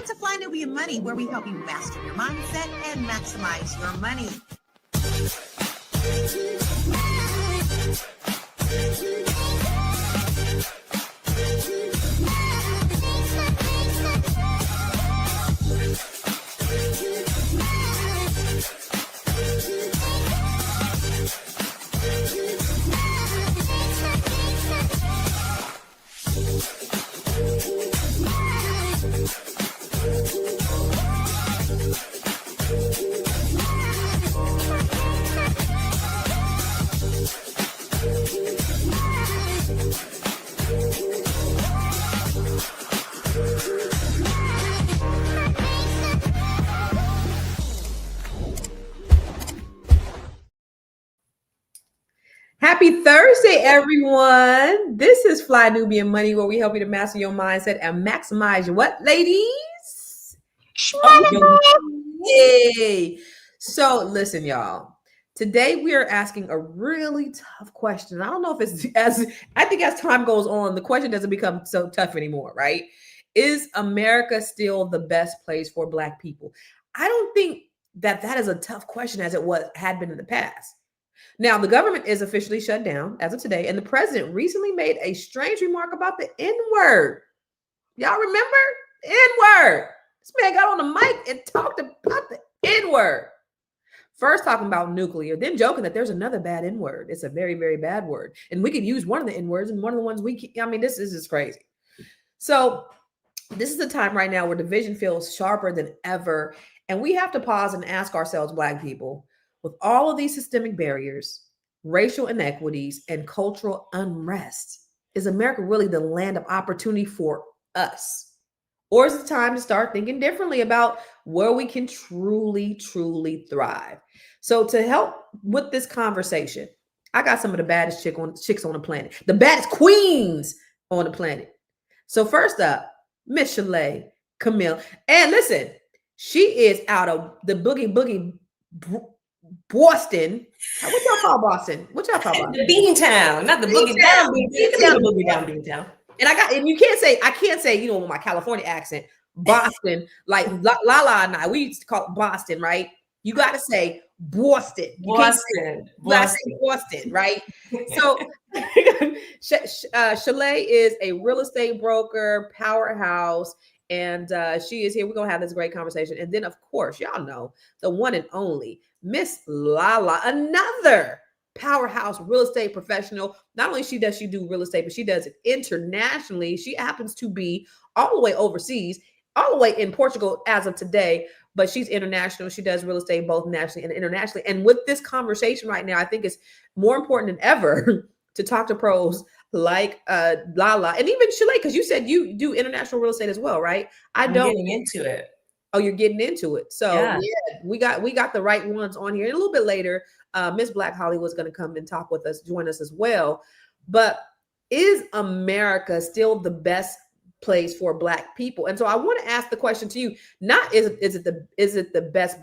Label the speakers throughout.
Speaker 1: Welcome to Fly Nubian Money, where we help you master your mindset and maximize your money.
Speaker 2: Happy Thursday, everyone. This is Fly Nubian Money, where we help you to master your mindset and maximize your what, ladies? Hey. So listen, y'all. Today we are asking a really tough question. I don't know if it's I think as time goes on, the question doesn't become so tough anymore, right? Is America still the best place for Black people? I don't think that is a tough question as it had been in the past. Now, the government is officially shut down as of today, and the president recently made a strange remark about the N-word. Y'all remember? N-word. This man got on the mic and talked about the N-word. First talking about nuclear, then joking that there's another bad N-word. It's a very, very bad word. And we could use one of the N-words and one of the ones this is just crazy. So this is the time right now where division feels sharper than ever. And we have to pause and ask ourselves, Black people, with all of these systemic barriers, racial inequities, and cultural unrest, is America really the land of opportunity for us? Or is it time to start thinking differently about where we can truly, truly thrive? So to help with this conversation, I got some of the baddest chicks on the planet, the baddest queens on the planet. So first up, Miss Shalaye, Camille. And listen, she is out of the boogie Boston. What y'all call Boston? What y'all call Boston?
Speaker 3: The Beantown, not the boogie down Beantown.
Speaker 2: And I can't say, with my California accent, Boston, like Lala and I, we used to call it Boston, right? You got to say Boston.
Speaker 3: Boston,
Speaker 2: right? So Shalaye is a real estate broker, powerhouse, and she is here. We're going to have this great conversation. And then, of course, y'all know the one and only Miss Lala, another powerhouse real estate professional. Not only does she do real estate, but she does it internationally. She happens to be all the way overseas, all the way in Portugal as of today, but she's international. She does real estate both nationally and internationally. And with this conversation right now, I think it's more important than ever to talk to pros like Lala and even Shalaye, because you said you do international real estate as well, right?
Speaker 3: I'm getting into it.
Speaker 2: Oh, you're getting into it. So yeah, we got the right ones on here. And a little bit later, Miss Black Hollywood's going to come and talk with us, join us as well. But is America still the best place for Black people? And so I want to ask the question to you: not is it the best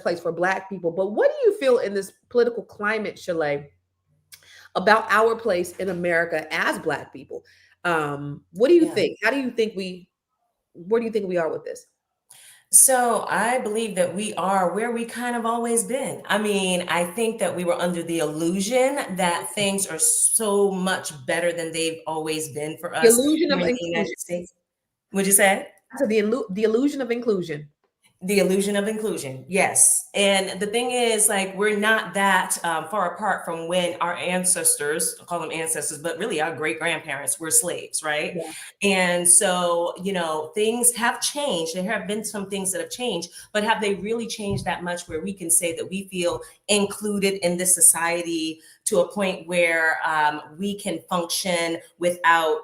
Speaker 2: place for Black people, but what do you feel in this political climate, Shalaye, about our place in America as Black people? What do you think? Where do you think we are with this?
Speaker 3: So I believe that we are where we kind of always been. I mean, I think that we were under the illusion that things are so much better than they've always been for us.
Speaker 2: The illusion of inclusion.
Speaker 3: The United States. What'd you say?
Speaker 2: So the illusion of inclusion.
Speaker 3: The illusion of inclusion. Yes. And the thing is, like, we're not that far apart from when our ancestors, I'll call them ancestors, but really our great grandparents were slaves, right?
Speaker 2: Yeah.
Speaker 3: And so, things have changed. There have been some things that have changed, but have they really changed that much where we can say that we feel included in this society to a point where we can function without,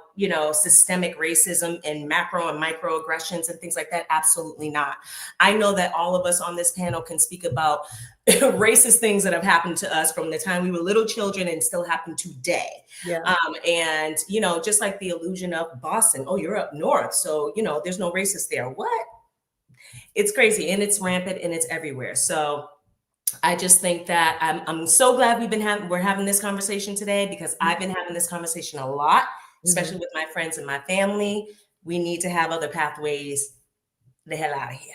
Speaker 3: systemic racism and macro and microaggressions and things like that? Absolutely not. I know that all of us on this panel can speak about racist things that have happened to us from the time we were little children and still happen today.
Speaker 2: Yeah.
Speaker 3: And, just like the illusion of Boston, oh, you're up north, so, there's no racist there. What? It's crazy, and it's rampant, and it's everywhere. So I just think that I'm so glad we're having this conversation today, because I've been having this conversation a lot, especially with my friends and my family. We need to have other pathways the hell out of here.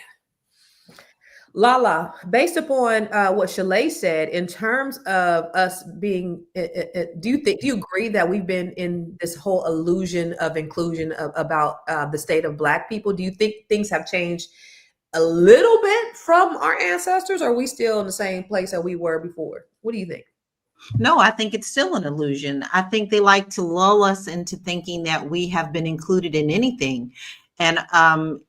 Speaker 2: Lala, based upon what Shalaye said, in terms of us being, do you agree that we've been in this whole illusion of inclusion about the state of Black people? Do you think things have changed a little bit from our ancestors, or are we still in the same place that we were before? What do you think?
Speaker 1: No, I think it's still an illusion. I think they like to lull us into thinking that we have been included in anything. And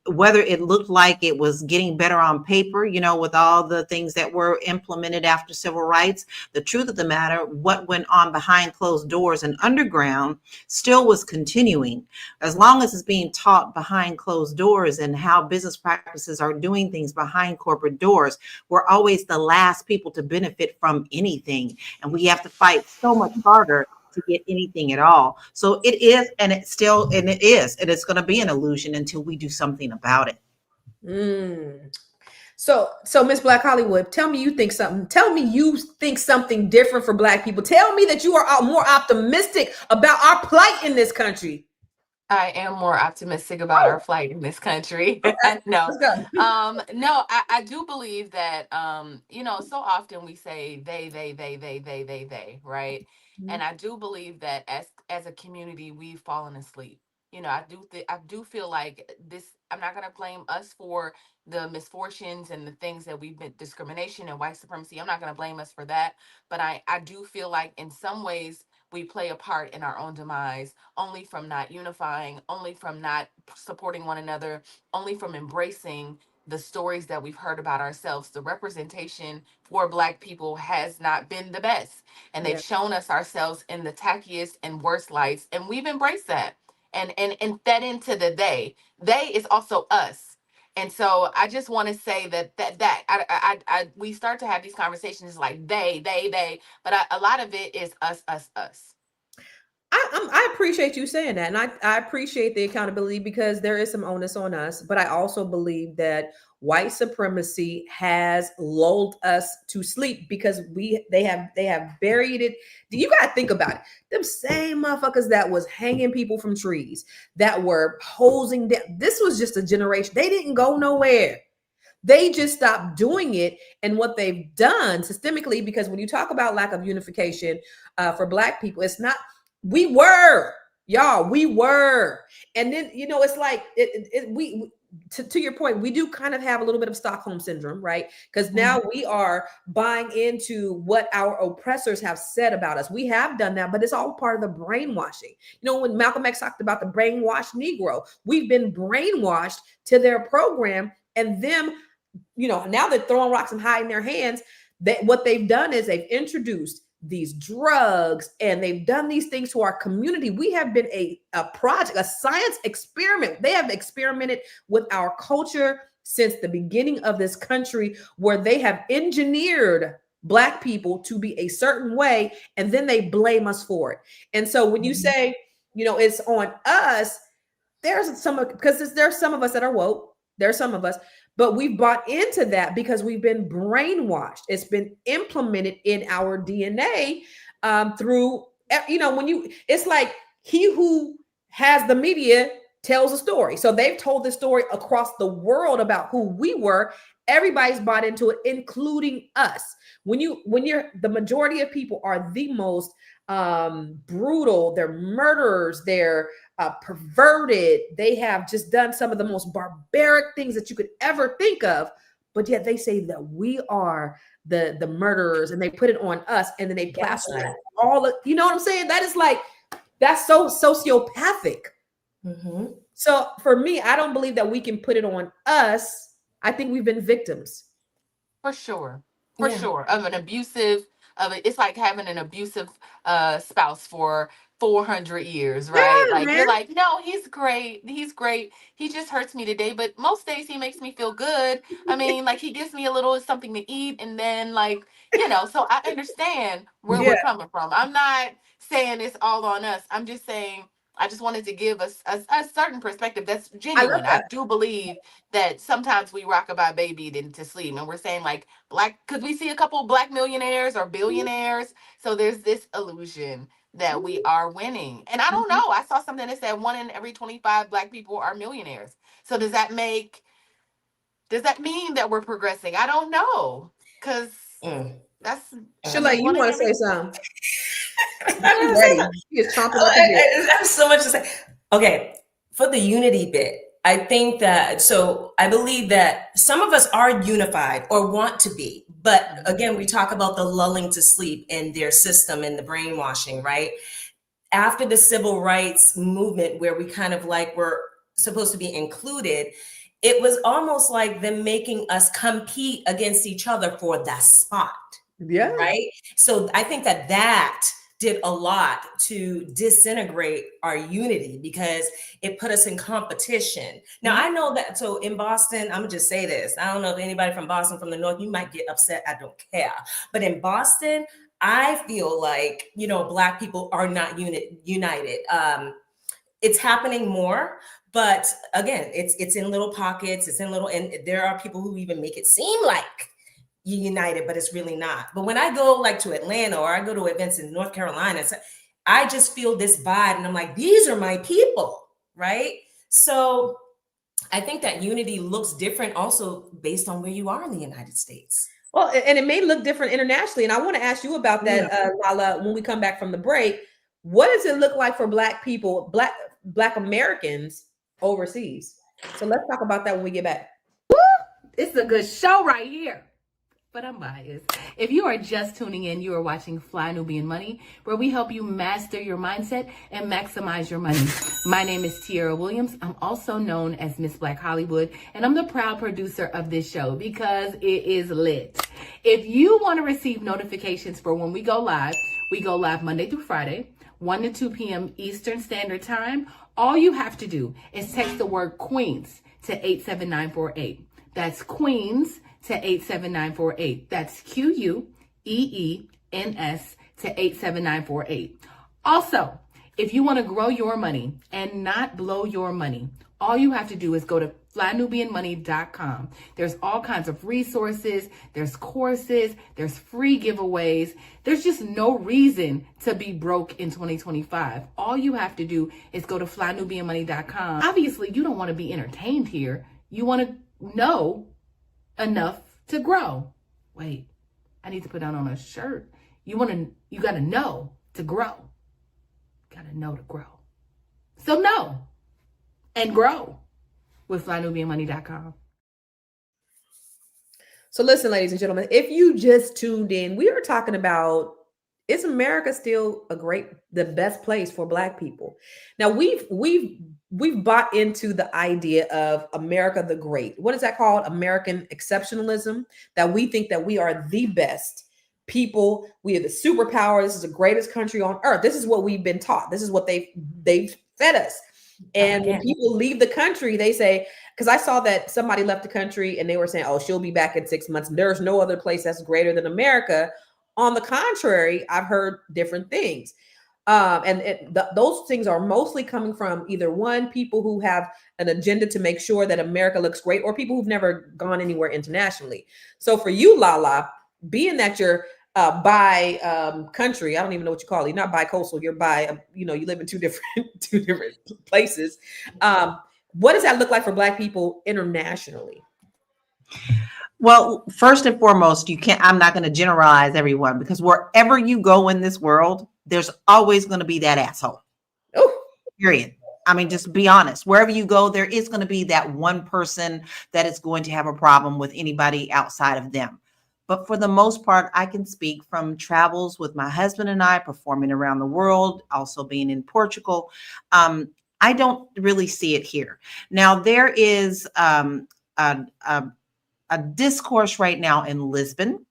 Speaker 1: whether it looked like it was getting better on paper, with all the things that were implemented after civil rights, the truth of the matter, what went on behind closed doors and underground still was continuing. As long as it's being taught behind closed doors and how business practices are doing things behind corporate doors, we're always the last people to benefit from anything. And we have to fight so much harder to get anything at all. So it is, and it is, and it's going to be an illusion until we do something about it.
Speaker 2: Mm. So Miss Black Hollywood, tell me you think something. Tell me you think something different for Black people. Tell me that you are more optimistic about our plight in this country.
Speaker 4: I am more optimistic about our flight in this country. No,
Speaker 2: Let's go.
Speaker 4: no, I do believe that, so often we say they, right? And I do believe that as a community, we've fallen asleep. I do feel like this. I'm not gonna blame us for the misfortunes and the things that we've been discrimination and white supremacy. I'm not gonna blame us for that, but I do feel like in some ways we play a part in our own demise only from not unifying, only from not supporting one another, only from embracing the stories that we've heard about ourselves. The representation for Black people has not been the best. And they've shown us ourselves in the tackiest and worst lights. And we've embraced that and fed into the they. They is also us. And so I just want to say that we start to have these conversations like they, but a lot of it is us.
Speaker 2: I appreciate you saying that, and I appreciate the accountability because there is some onus on us. But I also believe that white supremacy has lulled us to sleep because they have buried it. You got to think about it. Them same motherfuckers that was hanging people from trees, that were posing down. This was just a generation. They didn't go nowhere. They just stopped doing it. And what they've done systemically, because when you talk about lack of unification for Black people, it's not. We were, y'all, we were. And then, it's like, to your point, we do kind of have a little bit of Stockholm syndrome, right? Because now we are buying into what our oppressors have said about us. We have done that, but it's all part of the brainwashing. When Malcolm X talked about the brainwashed Negro, we've been brainwashed to their program, and them, now they're throwing rocks and hiding their hands. What they've done is they've introduced these drugs, and they've done these things to our community. We have been a project, a science experiment. They have experimented with our culture since the beginning of this country, where they have engineered Black people to be a certain way, and then they blame us for it. And so when you say, it's on us, there's some of us that are woke. There's some of us, but we've bought into that because we've been brainwashed. It's been implemented in our DNA through, it's like he who has the media tells a story. So they've told this story across the world about who we were. Everybody's bought into it, including us. When the majority of people are the most brutal, they're murderers, they're perverted, they have just done some of the most barbaric things that you could ever think of, but yet they say that we are the murderers, and they put it on us, and then they plaster all of, you know what I'm saying? That's so sociopathic. So for me, I don't believe that we can put it on us. I think we've been victims.
Speaker 4: For sure of an abusive it's like having an abusive spouse for 400 years, right?
Speaker 2: Yeah,
Speaker 4: like
Speaker 2: man.
Speaker 4: You're like, no, he's great, he just hurts me today, but most days he makes me feel good. I mean, like, he gives me a little something to eat, and then, like, so I understand where we're coming from. I'm not saying it's all on us. I'm just saying I just wanted to give us a certain perspective that's genuine. I do believe that sometimes we rockabye babied into sleep, and we're saying, like, Black, because we see a couple of Black millionaires or billionaires. So there's this illusion that we are winning. And I don't know. I saw something that said 1 in every 25 Black people are millionaires. So does that make Does that mean that we're progressing? I don't know. Because
Speaker 3: Mm.
Speaker 4: that's
Speaker 2: Shalaye, you
Speaker 4: one
Speaker 2: want
Speaker 4: of
Speaker 2: to say
Speaker 4: every.
Speaker 2: something? She's ready. She is chomping at the bit.
Speaker 3: I have so much to say. Okay, for the unity bit, I think that, so I believe that some of us are unified or want to be. But again, we talk about the lulling to sleep in their system and the brainwashing, right? After the civil rights movement, where we kind of like were supposed to be included, it was almost like them making us compete against each other for that spot.
Speaker 2: Yeah.
Speaker 3: Right. So I think that that did a lot to disintegrate our unity because it put us in competition. Now, I know that. So in Boston, I'm gonna just say this. I don't know if anybody from Boston, from the North, you might get upset. I don't care. But in Boston, I feel like, Black people are not united. It's happening more. But again, it's in little pockets. It's in little, and there are people who even make it seem like united, but it's really not. But when I go like to Atlanta or I go to events in North Carolina, I just feel this vibe and I'm like, these are my people, right? So I think that unity looks different also based on where you are in the United States.
Speaker 2: Well, and it may look different internationally. And I want to ask you about that, Lala, when we come back from the break. What does it look like for Black people, Black Americans overseas? So let's talk about that when we get back.
Speaker 5: It's a good show right here. But I'm biased. If you are just tuning in, you are watching Fly Nubian Money, where we help you master your mindset and maximize your money. My name is Tiara Williams. I'm also known as Miss Black Hollywood, and I'm the proud producer of this show because it is lit. If you want to receive notifications for when we go live Monday through Friday, 1 to 2 p.m. Eastern Standard Time. All you have to do is text the word Queens to 87948. That's Queens to 87948. That's QUEENS to 87948. Also, if you want to grow your money and not blow your money, all you have to do is go to flynubianmoney.com. There's all kinds of resources, there's courses, there's free giveaways. There's just no reason to be broke in 2025. All you have to do is go to flynubianmoney.com. Obviously, you don't want to be entertained here. You want to know enough to grow. Wait, I need to put that on a shirt. You got to know to grow. Got to know to grow. So know and grow with flynubianmoney.com.
Speaker 2: So listen, ladies and gentlemen, if you just tuned in, we are talking about, is America still the best place for Black people? Now we've bought into the idea of America the Great. What is that called? American exceptionalism, that we think that we are the best people. We are the superpower. This is the greatest country on earth. This is what we've been taught. This is what they've fed us. And when people leave the country, they say, because I saw that somebody left the country and they were saying, oh, she'll be back in 6 months. There's no other place that's greater than America. On the contrary, I've heard different things. Those things are mostly coming from either one, people who have an agenda to make sure that America looks great, or people who've never gone anywhere internationally. So for you, Lala, being that you're by country, I don't even know what you call it. You're not bi-coastal, you're you live in two different places. What does that look like for Black people internationally?
Speaker 1: Well, first and foremost, I'm not going to generalize everyone, because wherever you go in this world, there's always going to be that asshole.
Speaker 2: Oh,
Speaker 1: period. I mean, just be honest. Wherever you go, there is going to be that one person that is going to have a problem with anybody outside of them. But for the most part, I can speak from travels with my husband and I performing around the world, also being in Portugal. I don't really see it here. Now, there is a discourse right now in Lisbon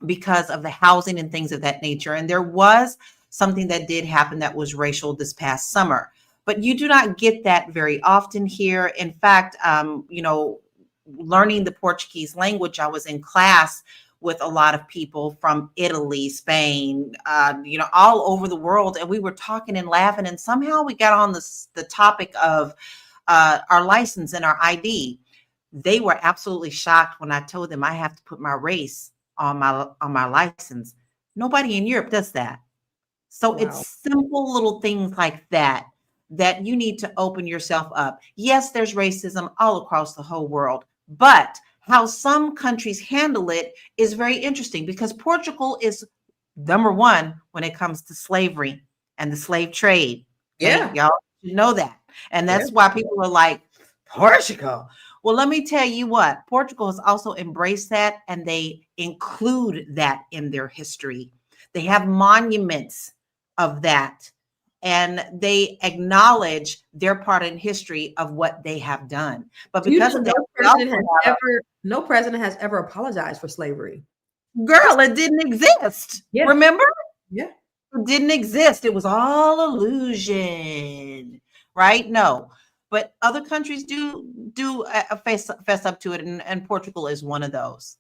Speaker 1: because of the housing and things of that nature. And there was something that did happen that was racial this past summer. But you do not get that very often here. In fact, learning the Portuguese language, I was in class with a lot of people from Italy, Spain, all over the world. And we were talking and laughing. And somehow we got on the topic of our license and our ID. They were absolutely shocked when I told them I have to put my race on my license. Nobody in Europe does that. So
Speaker 2: Wow.
Speaker 1: It's simple little things like that you need to open yourself up. Yes, there's racism all across the whole world, But how some countries handle it is very interesting, because Portugal is number one when it comes to slavery and the slave trade. Okay,
Speaker 2: Yeah.
Speaker 1: y'all should know that. And
Speaker 2: Yeah.
Speaker 1: that's why people are like, Portugal. Well, let me tell you what, Portugal has also embraced that, and they include that in their history. They have monuments of that, and they acknowledge their part in history of what they have done. But
Speaker 2: Do you
Speaker 1: because
Speaker 2: know
Speaker 1: of that, we also have
Speaker 2: no president has ever apologized for slavery?
Speaker 1: girl, it didn't exist.
Speaker 2: Yeah.
Speaker 1: Remember?
Speaker 2: Yeah.
Speaker 1: It didn't exist. It was all illusion, right? No, but other countries do fess up to it, and Portugal is one of those.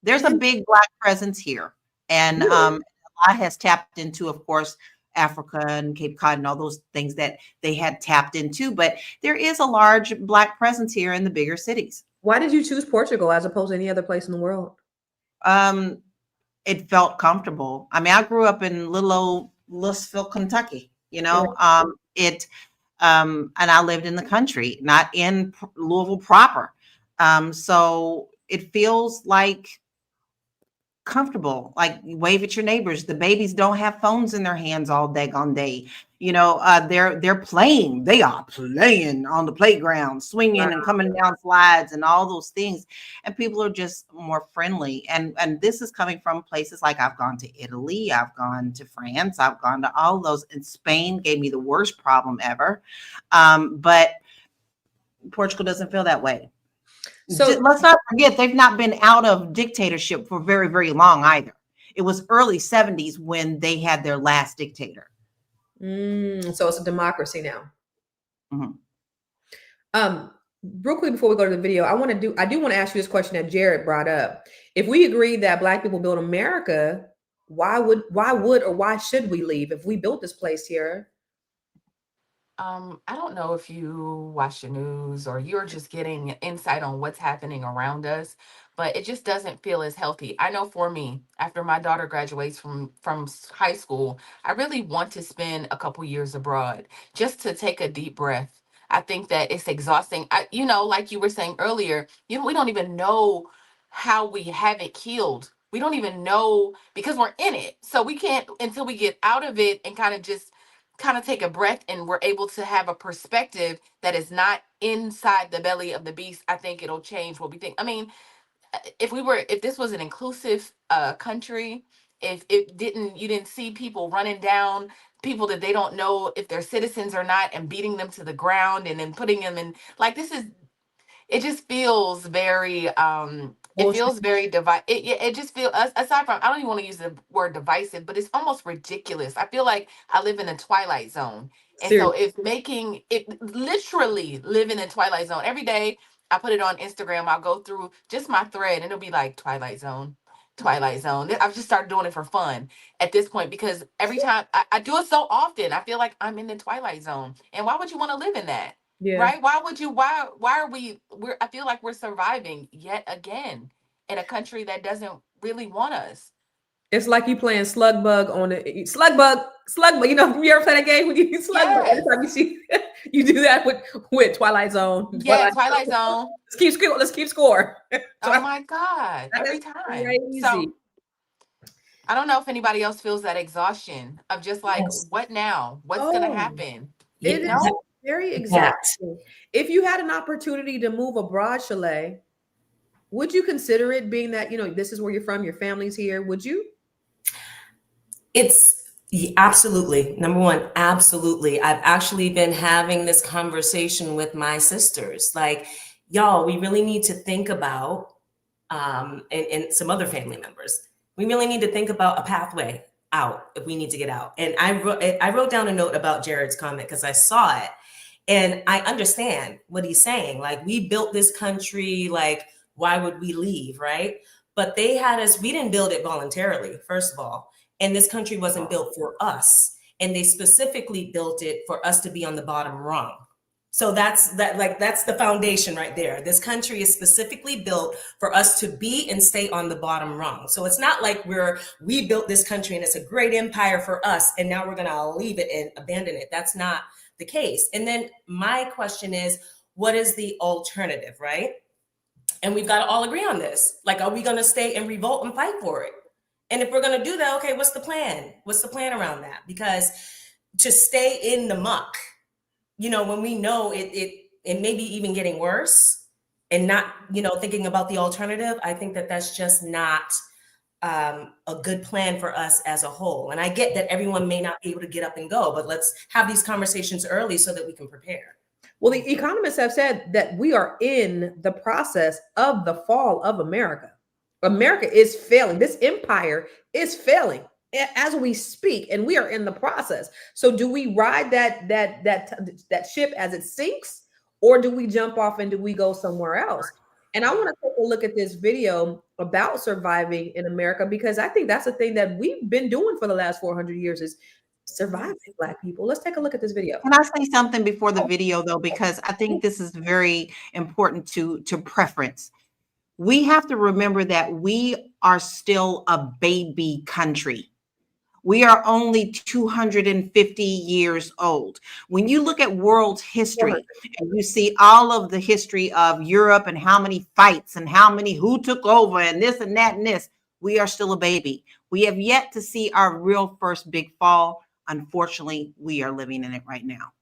Speaker 1: There's a
Speaker 2: And
Speaker 1: big Black presence here, and
Speaker 2: really,
Speaker 1: a lot has tapped into, of course, Africa and Cape Cod and all those things that they had tapped into. But there is a large Black presence here in the bigger cities.
Speaker 2: why did you choose Portugal as opposed to any other place in the world?
Speaker 1: Um, it felt comfortable. I mean, I grew up in little old Louisville, Kentucky.
Speaker 2: Yeah.
Speaker 1: And I lived in the country, not in Louisville proper. So it feels like comfortable, like you wave at your neighbors. The babies don't have phones in their hands all daggone day. They're playing. They are playing on the playground,
Speaker 2: Wow.
Speaker 1: swinging and coming down slides and all those things. And people are just more friendly. And this is coming from places like I've gone to Italy, I've gone to France, I've gone to all those. And Spain gave me the worst problem ever. But Portugal doesn't feel that way.
Speaker 2: So
Speaker 1: Let's not forget, they've not been out of dictatorship for very, very long either. It was early 70s when they had their last dictator.
Speaker 2: so it's a democracy now.
Speaker 1: Mhm.
Speaker 2: Real quick before we go to the video, I do want to ask you this question that Jared brought up. If we agree that Black people build America, why should we leave if we built this place here?
Speaker 4: I don't know if you watch the news or you're just getting insight on what's happening around us, but it just doesn't feel as healthy. I know for me, after my daughter graduates from high school, I really want to spend a couple years abroad just to take a deep breath. I think that it's exhausting. Like you were saying earlier, we don't even know how we have it healed. We don't even know because we're in it. So we can't until we get out of it and kind of take a breath and we're able to have a perspective that is not inside the belly of the beast. I think it'll change what we think. I mean, if this was an inclusive country, if you didn't see people running down people that they don't know if they're citizens or not and beating them to the ground and then putting them in, like, it just feels very it
Speaker 2: Bullshit.
Speaker 4: feels very it just feels, aside from, I don't even want to use the word divisive, but it's almost ridiculous. I feel like I live in a twilight zone. And so
Speaker 2: Seriously.
Speaker 4: if making it literally live in a twilight zone every day, I put it on Instagram, I'll go through just my thread and it'll be like Twilight Zone, Twilight Zone. I've just started doing it for fun at this point because every time I do it so often, I feel like I'm in the Twilight Zone. And why would you want to live in that?
Speaker 2: Yeah.
Speaker 4: Right? Why are I feel like we're surviving yet again in a country that doesn't really want us.
Speaker 2: It's like you playing slug bug on the slug bug. You ever play that game when you slug bug? Every
Speaker 4: Yes.
Speaker 2: time you see you do that with Twilight Zone.
Speaker 4: Yeah, Twilight Zone.
Speaker 2: Let's keep score.
Speaker 4: Oh my God.
Speaker 2: That
Speaker 4: Every
Speaker 2: is
Speaker 4: time.
Speaker 2: crazy.
Speaker 4: So I don't know if anybody else feels that exhaustion of just like,
Speaker 3: Yes.
Speaker 4: what now? What's
Speaker 2: Oh.
Speaker 4: gonna happen?
Speaker 2: It
Speaker 3: Yeah.
Speaker 2: is very exhausting. If you had an opportunity to move abroad, Shalaye, would you consider it, being that this is where you're from, your family's here? Would you?
Speaker 3: It's absolutely, number one, absolutely. I've actually been having this conversation with my sisters. Like, y'all, we really need to think about, and some other family members, we really need to think about a pathway out if we need to get out. And I wrote down a note about Jared's comment because I saw it. And I understand what he's saying. Like, we built this country, like, why would we leave, right? But they had us, we didn't build it voluntarily, first of all. And this country wasn't built for us. And they specifically built it for us to be on the bottom rung. So that's the foundation right there. This country is specifically built for us to be and stay on the bottom rung. So it's not like we built this country and it's a great empire for us and now we're gonna leave it and abandon it. That's not the case. And then my question is, what is the alternative, right? And we've got to all agree on this. Like, are we going to stay and revolt and fight for it? And if we're going to do that, okay, what's the plan? What's the plan around that? Because to stay in the muck, you know, when we know it may be even getting worse and not, you know, thinking about the alternative, I think that that's just not a good plan for us as a whole. And I get that everyone may not be able to get up and go, but let's have these conversations early so that we can prepare.
Speaker 2: Well, the economists have said that we are in the process of the fall of America. America is failing. This empire is failing as we speak, and we are in the process. So do we ride that ship as it sinks, or do we jump off and do we go somewhere else? And I want to take a look at this video about surviving in America, because I think that's the thing that we've been doing for the last 400 years is surviving, Black people. Let's take a look at this video.
Speaker 1: Can I say something before the video, though, because I think this is very important to preference. We have to remember that we are still a baby country. We are only 250 years old. When you look at world history and you see all of the history of Europe and how many fights and who took over and this and that and this, we are still a baby. We have yet to see our real first big fall. Unfortunately, we are living in it right now.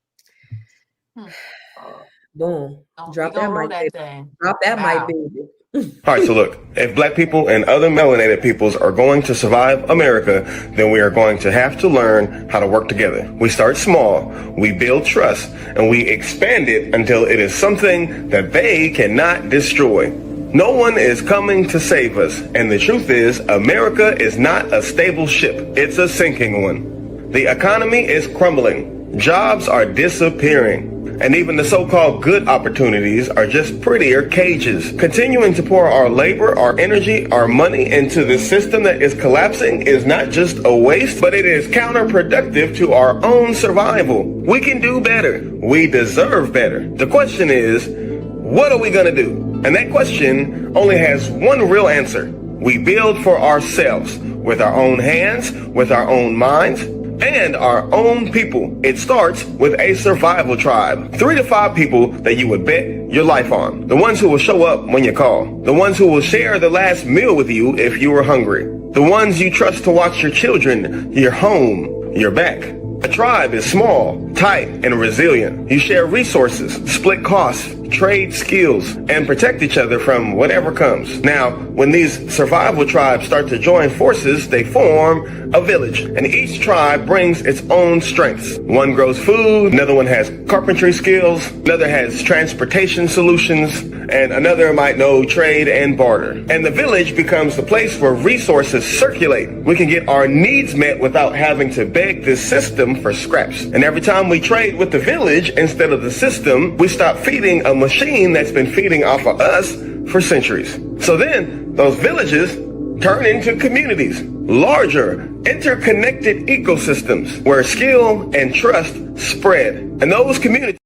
Speaker 2: Boom.
Speaker 4: Oh,
Speaker 2: Drop
Speaker 4: we
Speaker 2: that
Speaker 4: gonna roll
Speaker 2: mic,
Speaker 4: that
Speaker 2: baby.
Speaker 4: thing.
Speaker 2: Drop that
Speaker 4: Wow.
Speaker 2: mic, baby.
Speaker 6: All right, so look, if Black people and other melanated peoples are going to survive America, then we are going to have to learn how to work together. We start small, we build trust, and we expand it until it is something that they cannot destroy. No one is coming to save us, and the truth is, America is not a stable ship, it's a sinking one. The economy is crumbling, jobs are disappearing, and even the so-called good opportunities are just prettier cages. Continuing to pour our labor, our energy, our money into this system that is collapsing is not just a waste, but it is counterproductive to our own survival. We can do better. We deserve better. The question is, what are we gonna do? And that question only has one real answer. We build for ourselves, with our own hands, with our own minds, and our own people. It starts with a survival tribe. 3 to 5 people that you would bet your life on. The ones who will show up when you call. The ones who will share the last meal with you if you were hungry. The ones you trust to watch your children, your home, your back. A tribe is small, tight, and resilient. You share resources, split costs, trade skills, and protect each other from whatever comes. Now, when these survival tribes start to join forces, they form a village, and each tribe brings its own strengths. One grows food, another one has carpentry skills, another has transportation solutions, and another might know trade and barter. And the village becomes the place where resources circulate. We can get our needs met without having to beg this system for scraps. And every time we trade with the village instead of the system, we stop feeding a machine that's been feeding off of us for centuries. So then those villages turn into communities, larger, interconnected ecosystems where skill and trust spread. And those communities.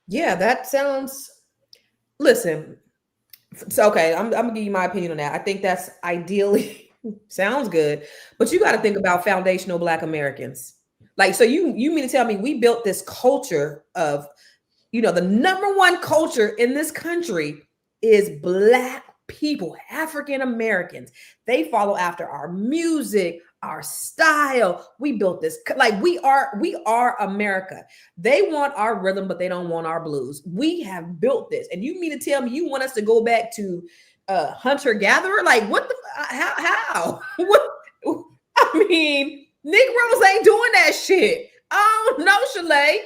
Speaker 2: Yeah, that sounds. Listen, so okay, I'm gonna give you my opinion on that. I think that's ideally sounds good, but you got to think about foundational Black Americans. Like, so you mean to tell me we built this culture of, you know, the number one culture in this country is Black people, African Americans. They follow after our music, our style. We built this, like we are America. They want our rhythm, but they don't want our blues. We have built this. And you mean to tell me you want us to go back to hunter-gatherer? Like what the, how? What? I mean, Negroes ain't doing that shit. Oh no, Shalaye.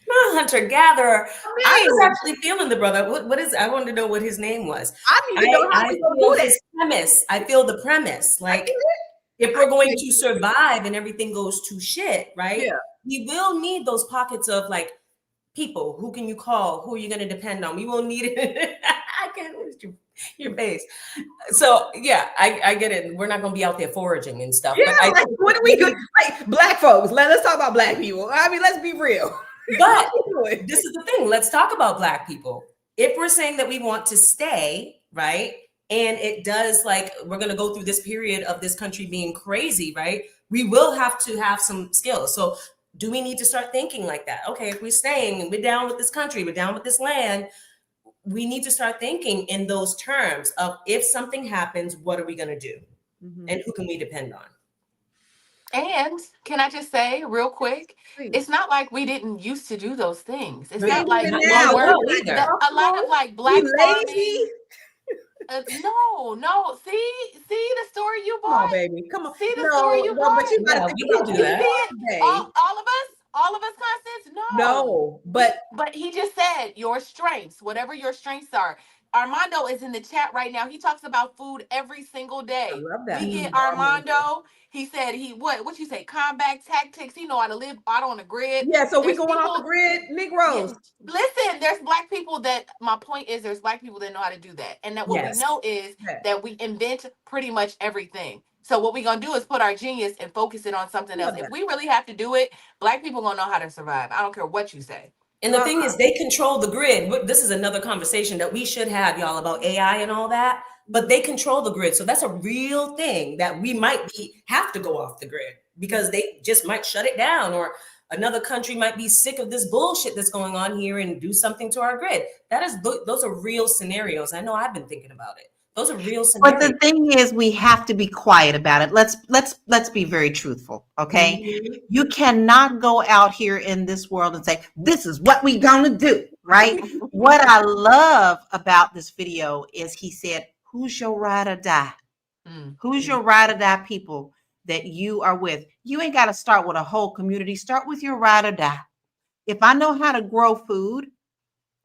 Speaker 3: Not hunter-gatherer. I was actually feeling the brother. What is, I wanted to know what his name was.
Speaker 2: I need to know how to
Speaker 3: feel
Speaker 2: do
Speaker 3: his premise. I feel the premise. Like, if we're going to survive and everything goes to shit, right?
Speaker 2: Yeah.
Speaker 3: We will need those pockets of like people. Who can you call? Who are you going to depend on? We will need it. I can't lose your base. So yeah, I get it. We're not going to be out there foraging and stuff.
Speaker 2: Yeah,
Speaker 3: but
Speaker 2: like, what are we doing? Like, Black folks. Let's talk about Black people. I mean, let's be real.
Speaker 3: But this is the thing. Let's talk about Black people. If we're saying that we want to stay, right? And it does, like, we're going to go through this period of this country being crazy, right? We will have to have some skills. So do we need to start thinking like that? Okay, if we're staying and we're down with this country, we're down with this land, we need to start thinking in those terms of if something happens, what are we going to do? And who can we depend on?
Speaker 4: And can I just say real quick,
Speaker 2: Please.
Speaker 4: it's not like we didn't used to do those things. It's
Speaker 3: We
Speaker 4: not like
Speaker 2: even
Speaker 4: we
Speaker 2: now,
Speaker 4: weren't.
Speaker 3: no, either.
Speaker 4: A lot of like
Speaker 2: We
Speaker 4: black
Speaker 2: lazy.
Speaker 4: farming. No. See the story you
Speaker 2: Come on,
Speaker 4: bought.
Speaker 2: baby. Come on.
Speaker 4: See the story you bought.
Speaker 2: But you gotta
Speaker 3: Yeah,
Speaker 2: think
Speaker 3: we can
Speaker 2: about
Speaker 3: do
Speaker 2: this
Speaker 3: that.
Speaker 2: one day.
Speaker 4: All of us, Constance.
Speaker 2: No, but
Speaker 4: But he just said your strengths, whatever your strengths are. Armando is in the chat right now. He talks about food every single day.
Speaker 2: I love that.
Speaker 4: We get Armando. He said what you say, combat tactics. He know how to live out on the grid.
Speaker 2: Yeah, so we
Speaker 4: There's
Speaker 2: going off the
Speaker 4: people-
Speaker 2: grid, Negroes.
Speaker 4: Listen, there's black people that my point is there's black people that know how to do that. And that what
Speaker 3: Yes.
Speaker 4: we know is
Speaker 2: Yeah.
Speaker 4: that we invent pretty much everything. So what we're gonna do is put our genius and focus it on something else.
Speaker 2: Love
Speaker 4: If we really have to do it, black people gonna know how to survive. I don't care what you say.
Speaker 3: And the thing is, they control the grid. This is another conversation that we should have, y'all, about AI and all that. But they control the grid. So that's a real thing that we might have to go off the grid because they just might shut it down, or another country might be sick of this bullshit that's going on here and do something to our grid. Those are real scenarios. I know I've been thinking about it. Those are real
Speaker 1: But
Speaker 3: scenarios.
Speaker 1: the thing is, we have to be quiet about it. Let's be very truthful, okay? You cannot go out here in this world and say, this is what we gonna do, right? What I love about this video is he said, who's your ride or die? Who's your ride or die people that you are with? You ain't got to start with a whole community. Start with your ride or die. If I know how to grow food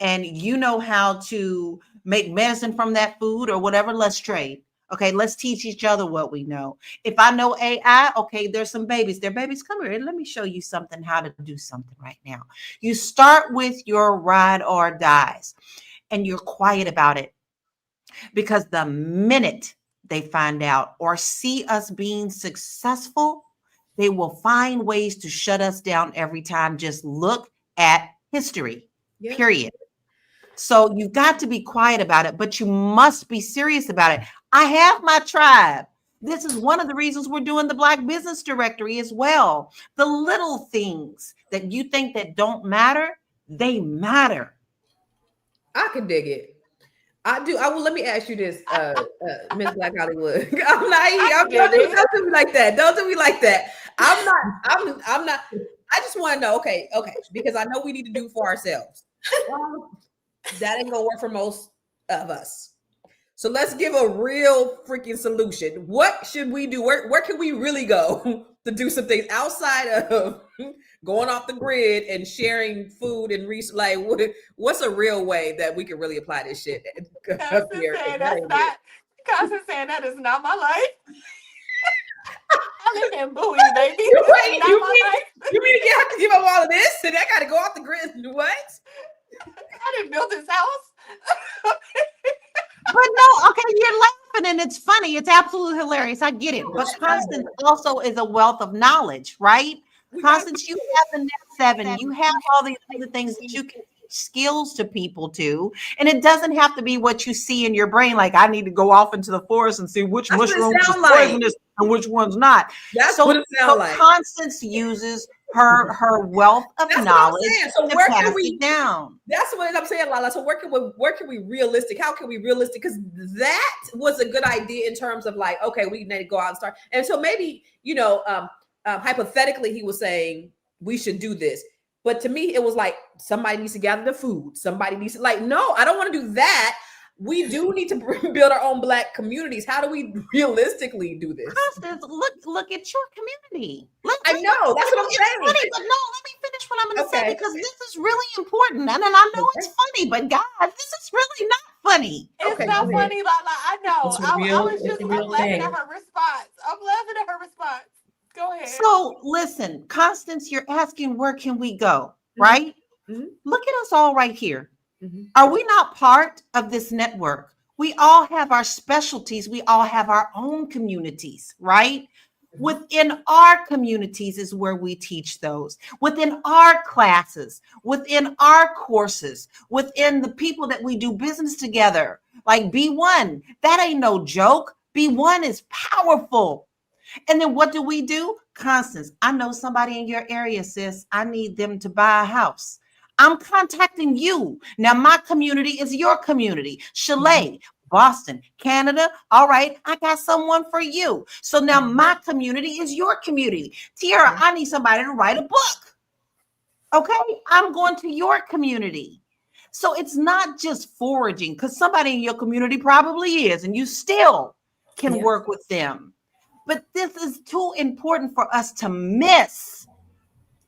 Speaker 1: and you know how to make medicine from that food or whatever, let's trade. Okay, let's teach each other what we know. If I know AI, okay, there's some babies. They're babies. Come here. Let me show you something, how to do something right now. You start with your ride or dies and you're quiet about it, because the minute they find out or see us being successful, they will find ways to shut us down every time. Just look at history, period. So you've got to be quiet about it, but you must be serious about it. I have my tribe. This is one of the reasons we're doing the Black Business Directory as well. The little things that you think that don't matter, they matter.
Speaker 2: I can dig it. I do. I will. Let me ask you this, Miss Black Hollywood. Don't do me like that. Don't do me like that. I'm not. I just want to know. Okay. Because I know we need to do for ourselves. That ain't gonna work for most of us. So let's give a real freaking solution. What should we do? Where can we really go to do some things outside of going off the grid and sharing food and research? Like, what's a real way that we can really apply this shit up here?
Speaker 4: Constance saying that is not my life. I live in Bowie, baby.
Speaker 2: You mean you have to give up all of this and I got to go off the grid and do what?
Speaker 4: I didn't build this house.
Speaker 1: But no, okay, you're laughing and it's funny. It's absolutely hilarious. I get it. But Constance also is a wealth of knowledge, right? Constance, you have the Net 7. You have all these other things that you can teach skills to people too. And it doesn't have to be what you see in your brain. Like, I need to go off into the forest and see which mushroom is poisonous and which one's not.
Speaker 2: That's what it sounds like.
Speaker 1: Constance uses her wealth of knowledge
Speaker 2: so
Speaker 1: to
Speaker 2: where
Speaker 1: pass
Speaker 2: can we
Speaker 1: it down.
Speaker 2: That's what I'm saying, Lala. So where can we realistic? How can we realistic? Because that was a good idea in terms of like, okay, we need to go out and start. And so maybe, hypothetically, he was saying we should do this. But to me, it was like somebody needs to gather the food. Somebody needs to no, I don't want to do that. We do need to build our own Black communities. How do we realistically do this?
Speaker 1: Constance, look at your community.
Speaker 2: I know, that's what I'm saying.
Speaker 1: Funny, but no, let me finish what I'm going to say, because this is really important. And I know it's funny, but guys, this is really not funny.
Speaker 4: It's not funny, Lala. I know. I'm laughing at her response. I'm laughing at her response. Go ahead.
Speaker 1: So listen, Constance, you're asking where can we go, right? Mm-hmm. Look at us all right here. Mm-hmm. Are we not part of this network? We all have our specialties. We all have our own communities, right? Mm-hmm. Within our communities is where we teach those. Within our classes, within our courses, within the people that we do business together, like B1. That ain't no joke. B1 is powerful. And then what do? Constance, I know somebody in your area, sis. I need them to buy a house. I'm contacting you. Now, my community is your community. Shalaye, Boston, Canada. All right, I got someone for you. So now my community is your community. Tiara, I need somebody to write a book. Okay, I'm going to your community. So it's not just foraging, because somebody in your community probably is, and you still can work with them. But this is too important for us to miss.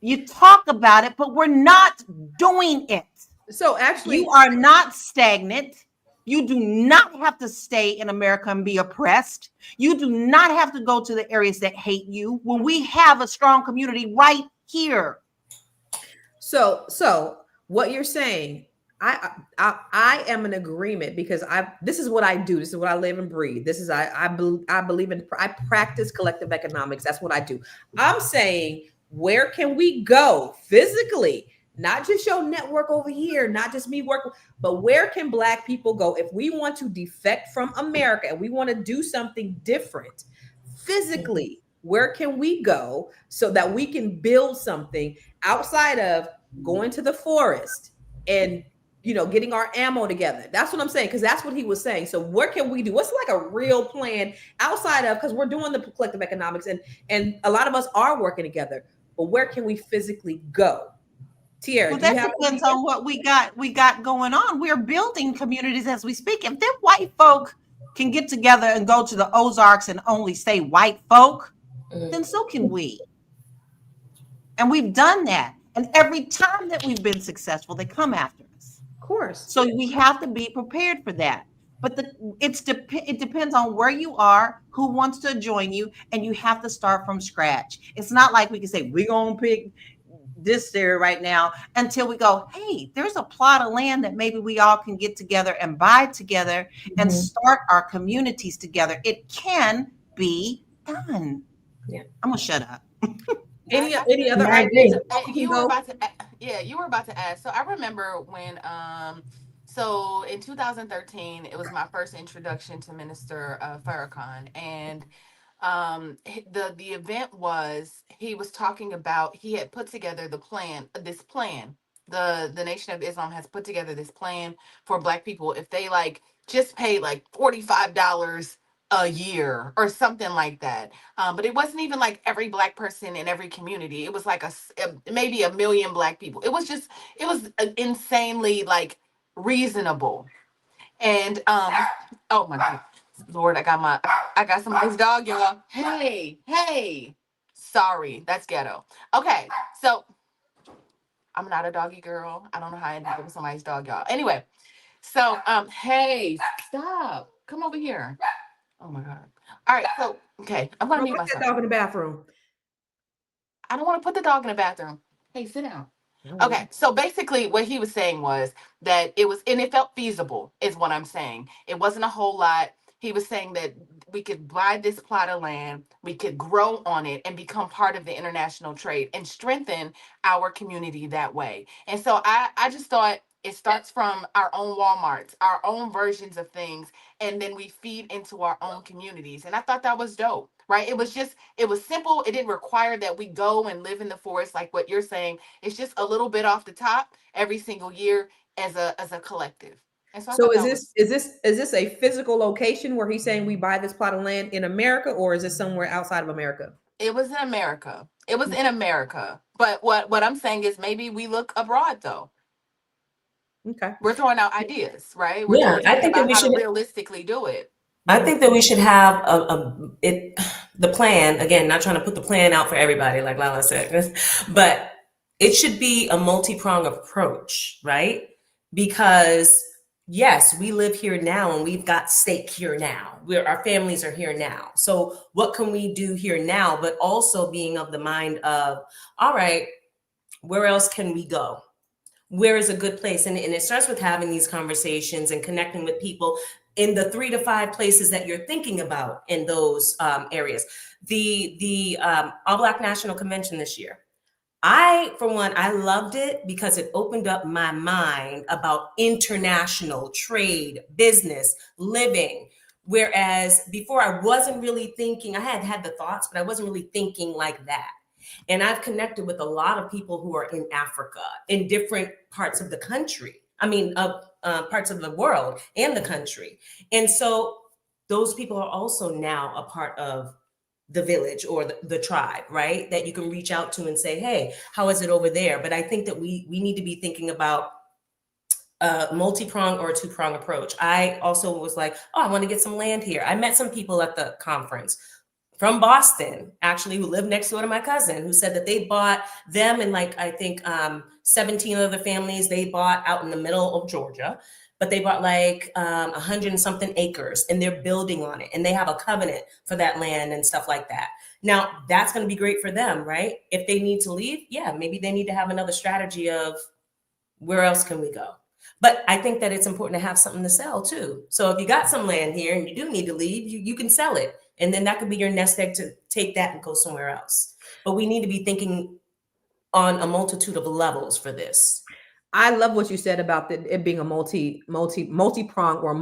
Speaker 1: You talk about it, but we're not doing it.
Speaker 2: So actually,
Speaker 1: you are not stagnant. You do not have to stay in America and be oppressed. You do not have to go to the areas that hate you when we have a strong community right here.
Speaker 2: So what you're saying, I am in agreement, because this is what I do. This is what I live and breathe. This is I believe in. I practice collective economics. That's what I do. I'm saying, where can we go physically? Not just your network over here, not just me working, but where can Black people go if we want to defect from America and we want to do something different physically? Where can we go so that we can build something outside of going to the forest and, you know, getting our ammo together? That's what I'm saying, because that's what he was saying. So what can we do? What's like a real plan outside of, because we're doing the collective economics and a lot of us are working together, but where can we physically go? Tiara,
Speaker 1: well, that depends on what we got going on. We're building communities as we speak. If them white folk can get together and go to the Ozarks and only say white folk, then so can we. And we've done that. And every time that we've been successful, they come after us.
Speaker 2: Of course.
Speaker 1: So we have to be prepared for that. But it depends on where you are, who wants to join you, and you have to start from scratch. It's not like we can say, we're going to pick this area right now until we go, hey, there's a plot of land that maybe we all can get together and buy together and start our communities together. It can be done.
Speaker 3: Yeah.
Speaker 1: I'm gonna shut up.
Speaker 2: Any other ideas?
Speaker 4: You were about to ask. So I remember when so in 2013 it was my first introduction to Minister Farrakhan, and the event was, he was talking about, he had put together this plan. The Nation of Islam has put together this plan for Black people if they like just pay like $45 a year or something like that. But it wasn't even like every Black person in every community. It was like maybe 1 million Black people. It was insanely like reasonable. And oh my God, Lord, I got somebody's dog, y'all. Hey. Sorry, that's ghetto. Okay, so I'm not a doggy girl. I don't know how I ended up with somebody's dog, y'all. Anyway, so hey, stop. Come over here. Oh my God. All right, so okay, I'm gonna mute myself.
Speaker 2: Put that dog in the bathroom.
Speaker 4: I don't want to put the dog in the bathroom. Hey, sit down. Okay, so basically what he was saying was that it felt feasible, is what I'm saying. It wasn't a whole lot. He was saying that we could buy this plot of land, we could grow on it and become part of the international trade and strengthen our community that way. And so I just thought it starts from our own Walmarts, our own versions of things, and then we feed into our own communities. And I thought that was dope, right? It was simple. It didn't require that we go and live in the forest like what you're saying. It's just a little bit off the top every single year as a collective. And
Speaker 2: so is this a physical location where he's saying we buy this plot of land in America, or is it somewhere outside of America?
Speaker 4: It was in America. But what I'm saying is maybe we look abroad though.
Speaker 2: Okay.
Speaker 4: We're throwing out ideas, right?
Speaker 3: I think that we should
Speaker 4: realistically do it.
Speaker 3: I think that we should have the plan, again, not trying to put the plan out for everybody, like Lala said, but it should be a multi-pronged approach, right? Because yes, we live here now and we've got stake here now. Our families are here now. So what can we do here now? But also being of the mind of, all right, where else can we go? Where is a good place? And it starts with having these conversations and connecting with people in the 3 to 5 places that you're thinking about in those areas. The All Black National Convention this year, for one, I loved it because it opened up my mind about international trade, business, living, Whereas before I wasn't really thinking, I had the thoughts, but I wasn't really thinking like that. And I've connected with a lot of people who are in Africa, in different parts of the country. I mean, parts of the world and the country. And so those people are also now a part of the village or the tribe, right? That you can reach out to and say, hey, how is it over there? But I think that we need to be thinking about a multi-prong or a two-prong approach. I also was like, oh, I want to get some land here. I met some people at the conference from Boston, actually, who lived next door to my cousin, who said that they bought them and like, I think 17 other families they bought out in the middle of Georgia, but they bought like 100 and something acres and they're building on it. And they have a covenant for that land and stuff like that. Now, that's going to be great for them, right? If they need to leave, yeah, maybe they need to have another strategy of where else can we go? But I think that it's important to have something to sell too. So if you got some land here and you do need to leave, you can sell it. And then that could be your nest egg to take that and go somewhere else. But we need to be thinking on a multitude of levels for this.
Speaker 2: I love what you said about it being a multi-prong or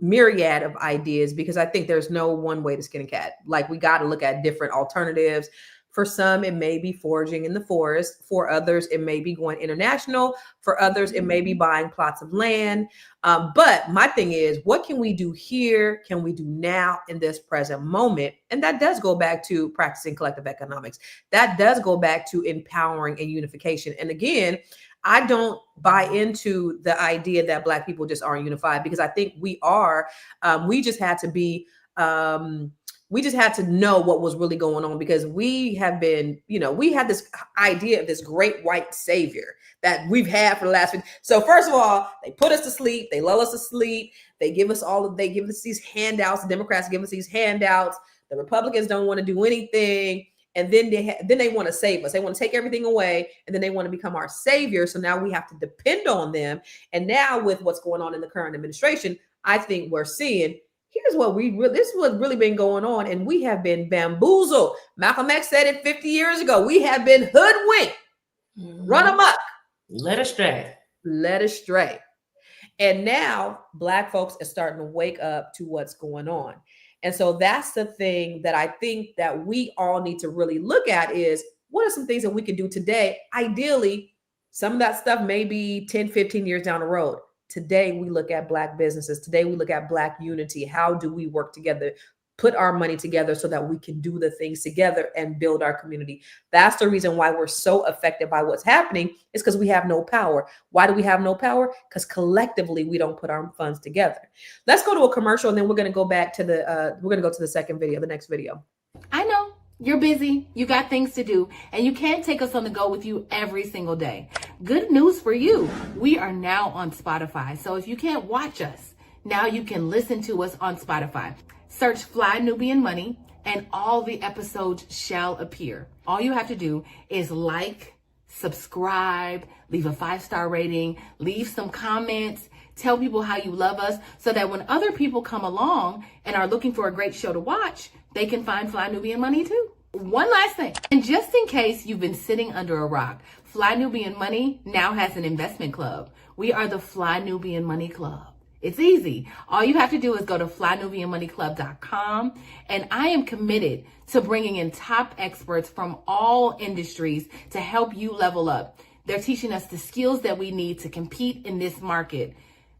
Speaker 2: myriad of ideas, because I think there's no one way to skin a cat. Like, we got to look at different alternatives. For some, it may be foraging in the forest. For others, it may be going international. For others, it may be buying plots of land. But my thing is, what can we do here? Can we do now in this present moment? And that does go back to practicing collective economics. That does go back to empowering and unification. And again, I don't buy into the idea that Black people just aren't unified, because I think we are. We just had to be... we just had to know what was really going on, because we have been, we had this idea of this great white savior that we've had for the last. So first of all, they put us to sleep. They lull us to sleep. They give us these handouts. The Democrats give us these handouts. The Republicans don't want to do anything. And then they want to save us. They want to take everything away, and then they want to become our savior. So now we have to depend on them. And now with what's going on in the current administration, I think we're seeing, here's what this is what's really been going on. And we have been bamboozled. Malcolm X said it 50 years ago. We have been hoodwinked, run amok,
Speaker 3: led astray. And now Black folks are starting to wake up to what's going on. And so that's the thing that I think that we all need to really look at is, what are some things that we can do today? Ideally, some of that stuff may be 10, 15 years down the road. Today, we look at Black businesses. Today, we look at Black unity. How do we work together, put our money together so that we can do the things together and build our community? That's the reason why we're so affected by what's happening, is because we have no power. Why do we have no power? Because collectively, we don't put our funds together. Let's go to a commercial, and then we're going to go back to the second video, the next video.
Speaker 5: I know. You're busy, you got things to do, and you can't take us on the go with you every single day. Good news for you. We are now on Spotify. So if you can't watch us, now you can listen to us on Spotify. Search Fly Nubian Money and all the episodes shall appear. All you have to do is like, subscribe, leave a 5-star rating, leave some comments, tell people how you love us, so that when other people come along and are looking for a great show to watch, they can find Fly Nubian Money too. One last thing, and just in case you've been sitting under a rock, Fly Nubian Money now has an investment club. We are the Fly Nubian Money Club. It's easy. All you have to do is go to flynubianmoneyclub.com, and I am committed to bringing in top experts from all industries to help you level up. They're teaching us the skills that we need to compete in this market.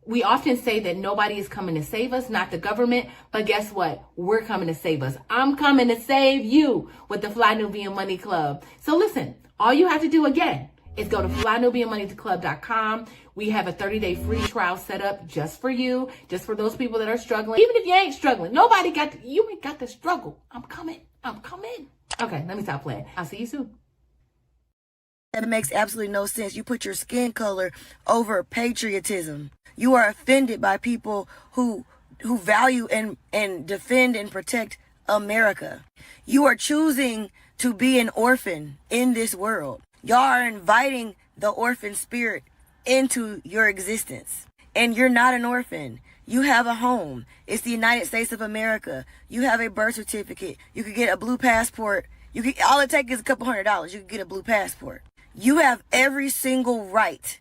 Speaker 5: We often say that nobody is coming to save us, not the government, but guess what? We're coming to save us. I'm coming to save you with the Fly Nubian Money Club. So listen, all you have to do again is go to flynubianmoneyclub.com. We have a 30-day free trial set up just for you, just for those people that are struggling. Even if you ain't struggling, you ain't got to struggle. I'm coming. Okay, let me stop playing. I'll see you soon.
Speaker 7: That makes absolutely no sense. You put your skin color over patriotism. You are offended by people who value and defend and protect America. You are choosing to be an orphan in this world. Y'all are inviting the orphan spirit into your existence. And you're not an orphan. You have a home. It's the United States of America. You have a birth certificate. You could get a blue passport. All it takes is a couple $100. You could get a blue passport. You have every single right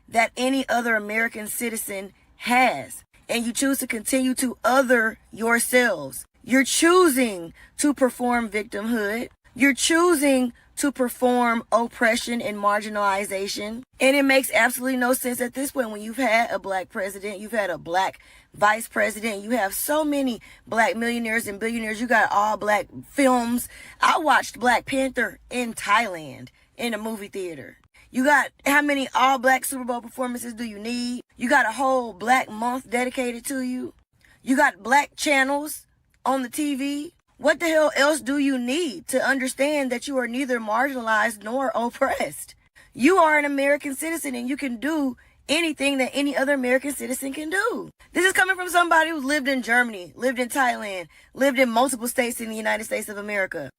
Speaker 7: that any other American citizen has. and you choose to continue to other yourselves. You're choosing to perform victimhood. You're choosing to perform oppression and marginalization. And it makes absolutely no sense at this point when you've had a black president, you've had a black vice president, you have so many black millionaires and billionaires, you got all black films. I watched Black Panther in Thailand in a movie theater. You got how many all black Super Bowl performances do you need? You got a whole black month dedicated to you. You got black channels on the TV. What the hell else do you need to understand that you are neither marginalized nor oppressed? You are an American citizen and you can do anything that any other American citizen can do. This is coming from somebody who lived in Germany, lived in Thailand, lived in multiple states in the United States of America,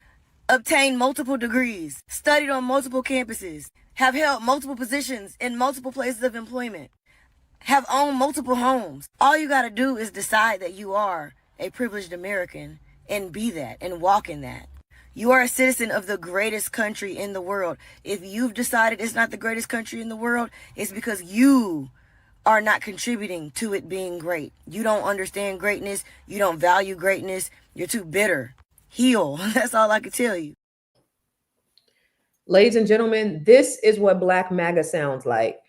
Speaker 7: obtained multiple degrees, studied on multiple campuses, have held multiple positions in multiple places of employment, have owned multiple homes. All you got to do is decide that you are a privileged American and be that and walk in that. You are a citizen of the greatest country in the world. If you've decided it's not the greatest country in the world, it's because you are not contributing to it being great. You don't understand greatness. You don't value greatness. You're too bitter. Heal. That's all I can tell you.
Speaker 2: Ladies and gentlemen, this is what Black MAGA sounds like.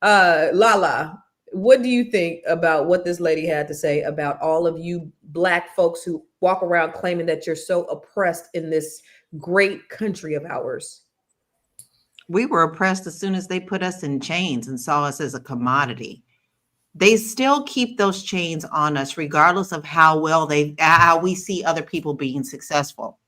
Speaker 2: Lala, what do you think about what this lady had to say about all of you Black folks who walk around claiming that you're so oppressed in this great country of ours?
Speaker 1: We were oppressed as soon as they put us in chains and saw us as a commodity. They still keep those chains on us, regardless of how we see other people being successful.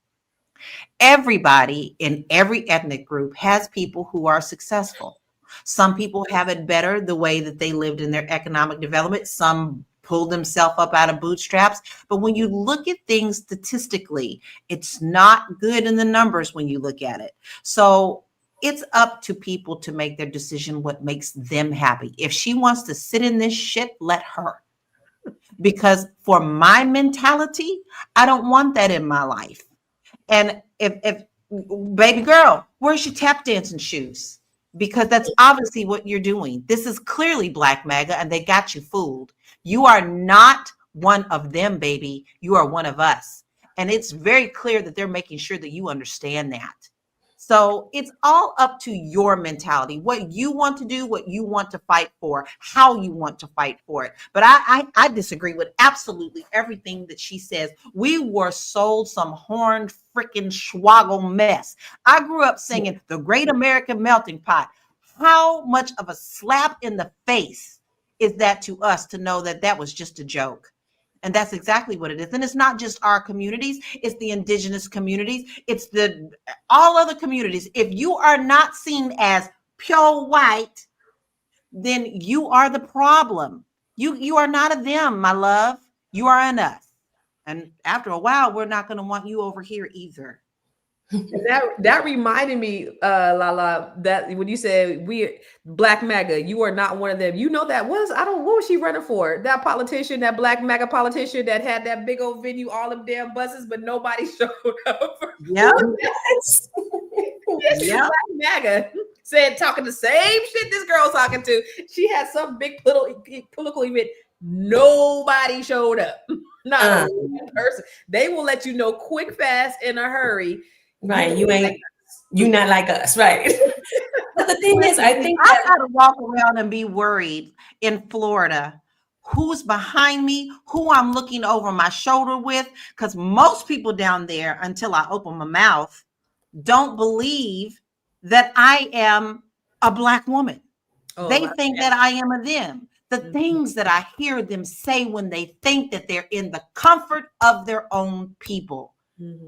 Speaker 1: Everybody in every ethnic group has people who are successful. Some people have it better the way that they lived in their economic development. Some pulled themselves up out of bootstraps. But when you look at things statistically, it's not good in the numbers when you look at it. So it's up to people to make their decision what makes them happy. If she wants to sit in this shit, let her. Because for my mentality, I don't want that in my life. And if baby girl, where's your tap dancing shoes? Because that's obviously what you're doing. This is clearly Black MAGA and they got you fooled. You are not one of them, baby. You are one of us. And it's very clear that they're making sure that you understand that. So it's all up to your mentality, what you want to do, what you want to fight for, how you want to fight for it. But I disagree with absolutely everything that she says. We were sold some horned freaking schwaggle mess. I grew up singing The Great American Melting Pot. How much of a slap in the face is that to us to know that that was just a joke? And that's exactly what it is. And it's not just our communities, it's the indigenous communities, it's the all other communities. If you are not seen as pure white, then you are the problem. You are not a them, my love. You are an us. And after a while, we're not going to want you over here either.
Speaker 2: And that reminded me, Lala, that when you said we Black MAGA, you are not one of them. You know what was she running for? That politician, that Black MAGA politician that had that big old venue, all them damn buses, but nobody showed up.
Speaker 1: Yeah.
Speaker 2: Black MAGA said talking the same shit this girl's talking to. She had some big political event. Nobody showed up. Not one person. They will let you know quick, fast, in a hurry.
Speaker 3: Right, you're not like us, right? But the thing is, I think
Speaker 1: I gotta walk around and be worried in Florida who's behind me, who I'm looking over my shoulder with, because most people down there, until I open my mouth, don't believe that I am a Black woman. They think that I am a them. The things that I hear them say when they think that they're in the comfort of their own people.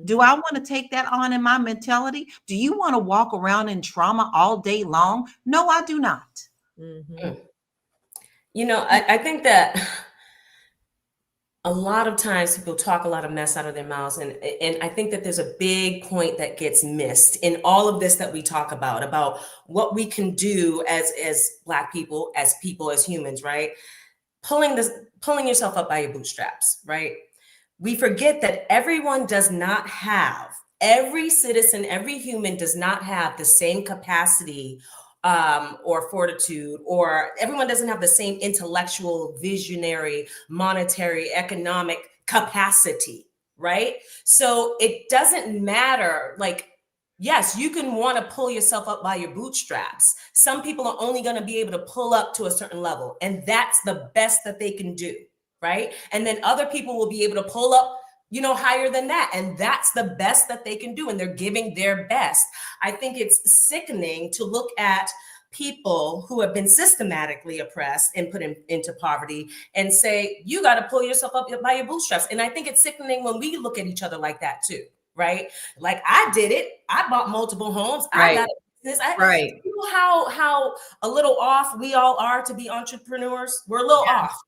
Speaker 1: Do I want to take that on in my mentality? Do you want to walk around in trauma all day long? No, I do not.
Speaker 3: You know, I think that a lot of times people talk a lot of mess out of their mouths. And I think that there's a big point that gets missed in all of this that we talk about what we can do as Black people, as humans, right? Pulling yourself up by your bootstraps, right? We forget that every citizen, every human does not have the same capacity or fortitude, or everyone doesn't have the same intellectual, visionary, monetary, economic capacity, right? So it doesn't matter. Like, yes, you can want to pull yourself up by your bootstraps. Some people are only going to be able to pull up to a certain level, and that's the best that they can do, right? And then other people will be able to pull up, higher than that, and that's the best that they can do, and they're giving their best. I think it's sickening to look at people who have been systematically oppressed and put into poverty and say, you got to pull yourself up by your bootstraps. And I think it's sickening when we look at each other like that too, right? Like, I did it. I bought multiple homes. I got a business.
Speaker 2: Right.
Speaker 3: You know how a little off we all are to be entrepreneurs? We're a little off.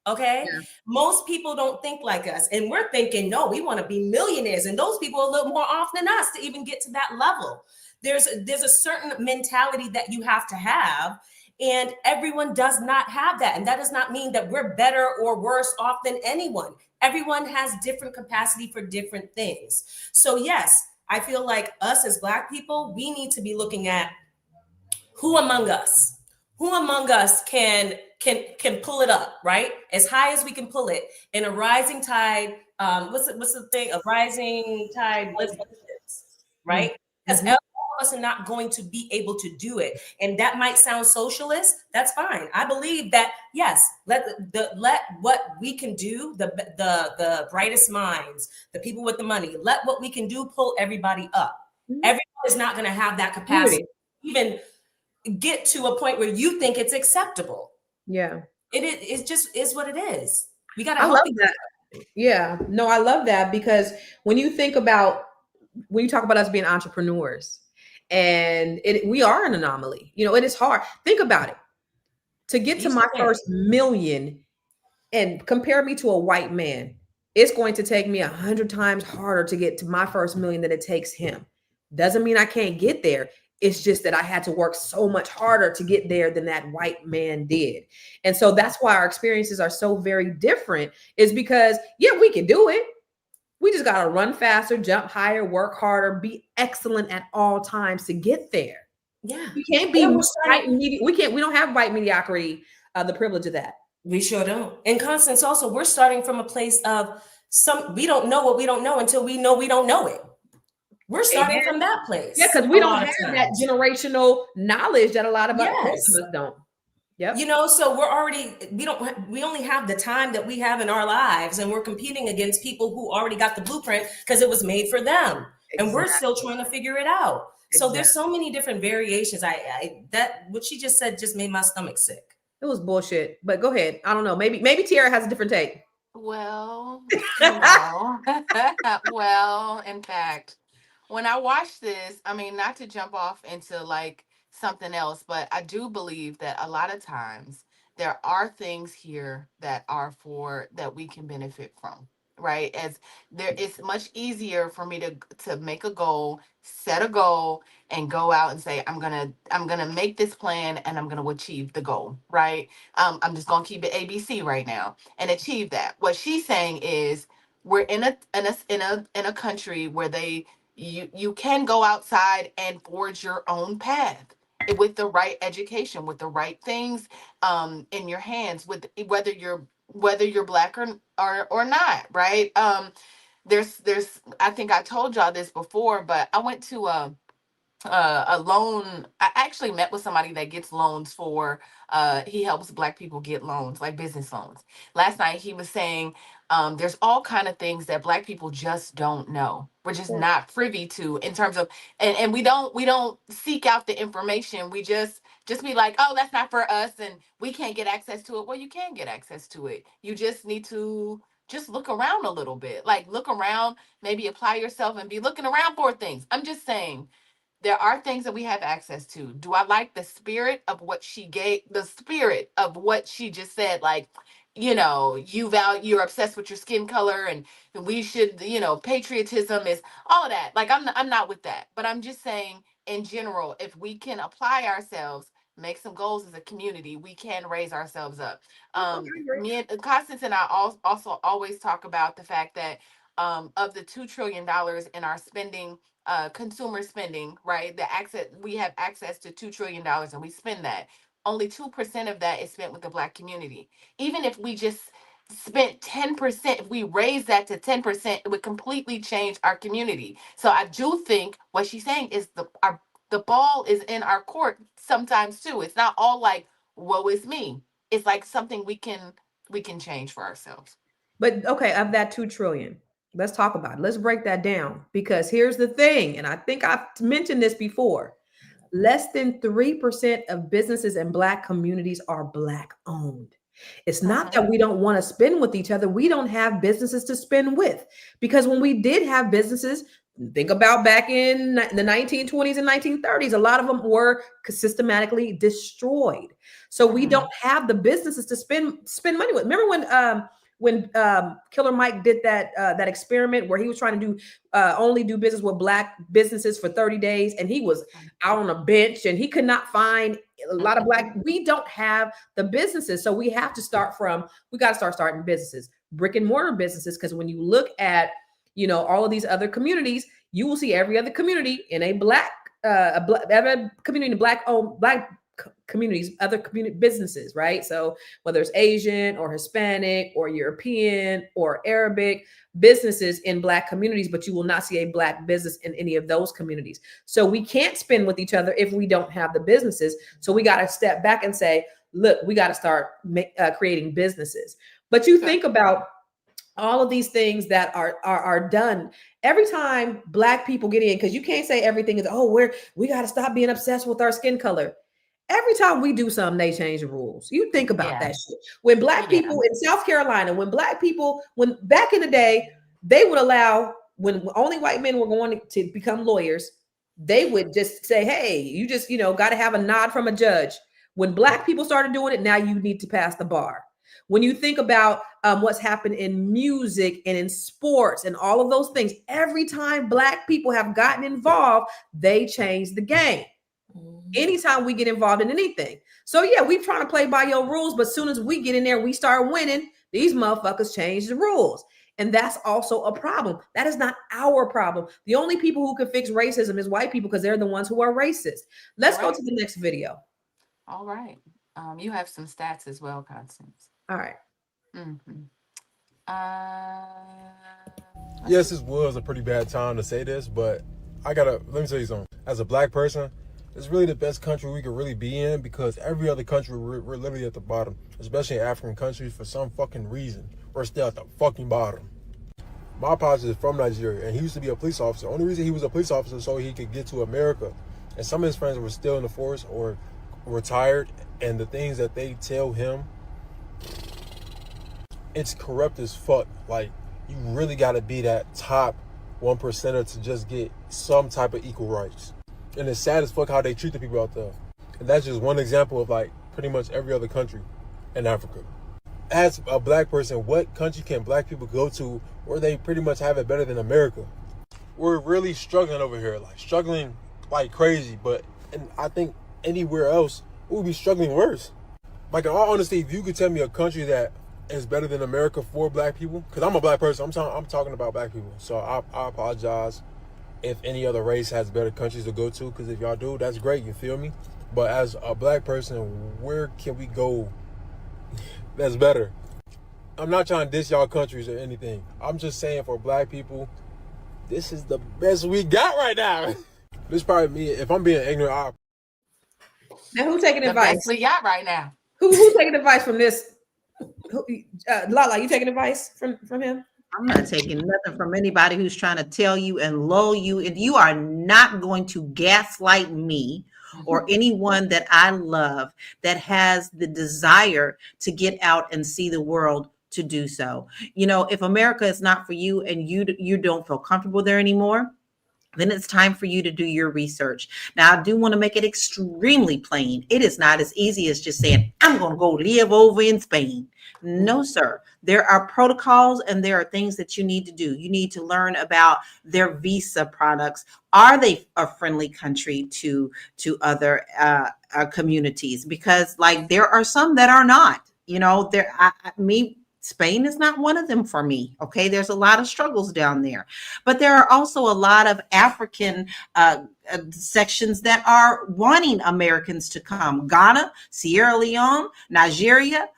Speaker 3: Okay.
Speaker 2: Yeah.
Speaker 3: Most people don't think like us, and we're thinking, no, we want to be millionaires. And those people are a little more off than us to even get to that level. There's a certain mentality that you have to have, and everyone does not have that. And that does not mean that we're better or worse off than anyone. Everyone has different capacity for different things. So yes, I feel like us as Black people, we need to be looking at who among us can pull it up, right? As high as we can pull it. In a rising tide, what's the thing? A rising tide lifts all ships, right? Because all of us are not going to be able to do it. And that might sound socialist. That's fine. I believe that, yes, let what we can do, the brightest minds, the people with the money, let what we can do pull everybody up. Everyone is not going to have that capacity. Even get to a point where you think it's acceptable.
Speaker 2: Yeah.
Speaker 3: It just is what it is. We got to
Speaker 2: I love that. Yeah. No, I love that, because when you talk about us being entrepreneurs, and we are an anomaly, it is hard. Think about it. To get to my first million and compare me to a white man, it's going to take me 100 times harder to get to my first million than it takes him. Doesn't mean I can't get there. It's just that I had to work so much harder to get there than that white man did. And so that's why our experiences are so very different, is because, yeah, we can do it. We just got to run faster, jump higher, work harder, be excellent at all times to get there.
Speaker 3: Yeah.
Speaker 2: We can't be we don't have white mediocrity, the privilege of that.
Speaker 3: We sure don't. And Constance, also, we're starting from a place of we don't know what we don't know until we know we don't know it. We're starting from that place.
Speaker 2: Yeah, because we don't have that generational knowledge that a lot of most of us don't. Yep.
Speaker 3: So we only have the time that we have in our lives, and we're competing against people who already got the blueprint because it was made for them. Exactly. And we're still trying to figure it out. Exactly. So there's so many different variations. What she just said just made my stomach sick.
Speaker 2: It was bullshit, but go ahead. I don't know. Maybe Tiara has a different take.
Speaker 4: Well, well, in fact, when I watched this, I mean, not to jump off into like something else, but I do believe that a lot of times there are things here that we can benefit from, right? As there, it's much easier for me to make a goal, set a goal, and go out and say, I'm gonna make this plan and I'm gonna achieve the goal, right? I'm just gonna keep it ABC right now and achieve that. What she's saying is we're in a country where you can go outside and forge your own path with the right education, with the right things in your hands, with whether you're Black or not, right? There's I think I told y'all this before, but I went to a loan. I actually met with somebody that gets loans for he helps Black people get loans, like business loans. Last night he was saying there's all kind of things that Black people just don't know. We're just not privy to in terms of, and we don't seek out the information. We just be like, oh, that's not for us and we can't get access to it. Well, you can get access to it. You just need to just look around a little bit, like look around, maybe apply yourself and be looking around for things. I'm just saying, there are things that we have access to. Do I like the spirit of what she gave, the spirit of what she just said? Like, you're obsessed with your skin color and we should, patriotism is all of that. Like, I'm not with that, but I'm just saying in general, if we can apply ourselves, make some goals as a community, we can raise ourselves up. Me and Constance and I also always talk about the fact that of the $2 trillion in our spending consumer spending, right? The access, we have access to $2 trillion and we spend that. Only 2% of that is spent with the Black community. Even if we just spent 10%, if we raise that to 10%, it would completely change our community. So I do think what she's saying is the ball is in our court sometimes too. It's not all like, woe is me. It's like something we can change for ourselves.
Speaker 2: But okay, of that 2 trillion, let's talk about it. Let's break that down, because here's the thing, and I think I've mentioned this before. Less than 3% of businesses in Black communities are Black owned. It's not that we don't want to spend with each other. We don't have businesses to spend with, because when we did have businesses, think about back in the 1920s and 1930s, a lot of them were systematically destroyed. So we don't have the businesses to spend money with. Remember when Killer Mike did that experiment where he was trying to do only do business with Black businesses for 30 days, and he was out on a bench and he could not find a lot of Black. We don't have the businesses, so we have to we got to start starting businesses, brick and mortar businesses, because when you look at all of these other communities, you will see every other community in a Black every community in Black owned Black communities, other community businesses, right? So whether it's Asian or Hispanic or European or Arabic businesses in Black communities, but you will not see a Black business in any of those communities. So we can't spend with each other if we don't have the businesses. So we got to step back and say, look, we got to start creating businesses. But you think about all of these things that are done every time Black people get in, because you can't say everything is, we got to stop being obsessed with our skin color. Every time we do something, they change the rules. You think about that shit. When Black people in South Carolina, when back in the day, they would allow, when only white men were going to become lawyers, they would just say, hey, you just, got to have a nod from a judge. When Black people started doing it, now you need to pass the bar. When you think about what's happened in music and in sports and all of those things, every time Black people have gotten involved, they change the game. Anytime we get involved in anything. So yeah, we trying to play by your rules, but as soon as we get in there, we start winning, these motherfuckers change the rules. And that's also a problem. That is not our problem. The only people who can fix racism is white people, because they're the ones who are racist. Let's go to the next video.
Speaker 4: All right. You have some stats as well, Constance.
Speaker 2: All right.
Speaker 8: Yes, this was a pretty bad time to say this, but let me tell you something. As a Black person, it's really the best country we could really be in, because every other country, we're literally at the bottom, especially African countries. For some fucking reason, we're still at the fucking bottom. My pops is from Nigeria, and he used to be a police officer. The only reason he was a police officer so he could get to America. And some of his friends were still in the force or retired, and the things that they tell him, it's corrupt as fuck. Like, you really got to be that top 1%er to just get some type of equal rights. And it's sad as fuck how they treat the people out there. And that's just one example of like pretty much every other country in Africa. As a Black person, what country can Black people go to where they pretty much have it better than America? We're really struggling over here, struggling like crazy. And I think anywhere else, we would be struggling worse. Like, in all honesty, if you could tell me a country that is better than America for Black people, because I'm a Black person, I'm talking about Black people. So I apologize if any other race has better countries to go to, because if y'all do, that's great, you feel me? But as a Black person, where can we go that's better? I'm not trying to diss y'all countries or anything. I'm just saying, for Black people, this is the best we got right now. This is probably me. If I'm being ignorant,
Speaker 2: now who's taking
Speaker 4: the
Speaker 2: advice?
Speaker 4: best we got right now.
Speaker 2: Who's taking advice from this? Lala, you taking advice from him?
Speaker 1: I'm not taking nothing from anybody who's trying to tell you and lull you. And you are not going to gaslight me or anyone that I love that has the desire to get out and see the world to do so. If America is not for you and you don't feel comfortable there anymore, then it's time for you to do your research. Now, I do want to make it extremely plain. It is not as easy as just saying, I'm going to go live over in Spain. No, sir. There are protocols and there are things that you need to do. You need to learn about their visa products. Are they a friendly country to other communities? Because there are some that are not. Spain is not one of them for me. Okay. There's a lot of struggles down there, but there are also a lot of African sections that are wanting Americans to come. Ghana, Sierra Leone, Nigeria,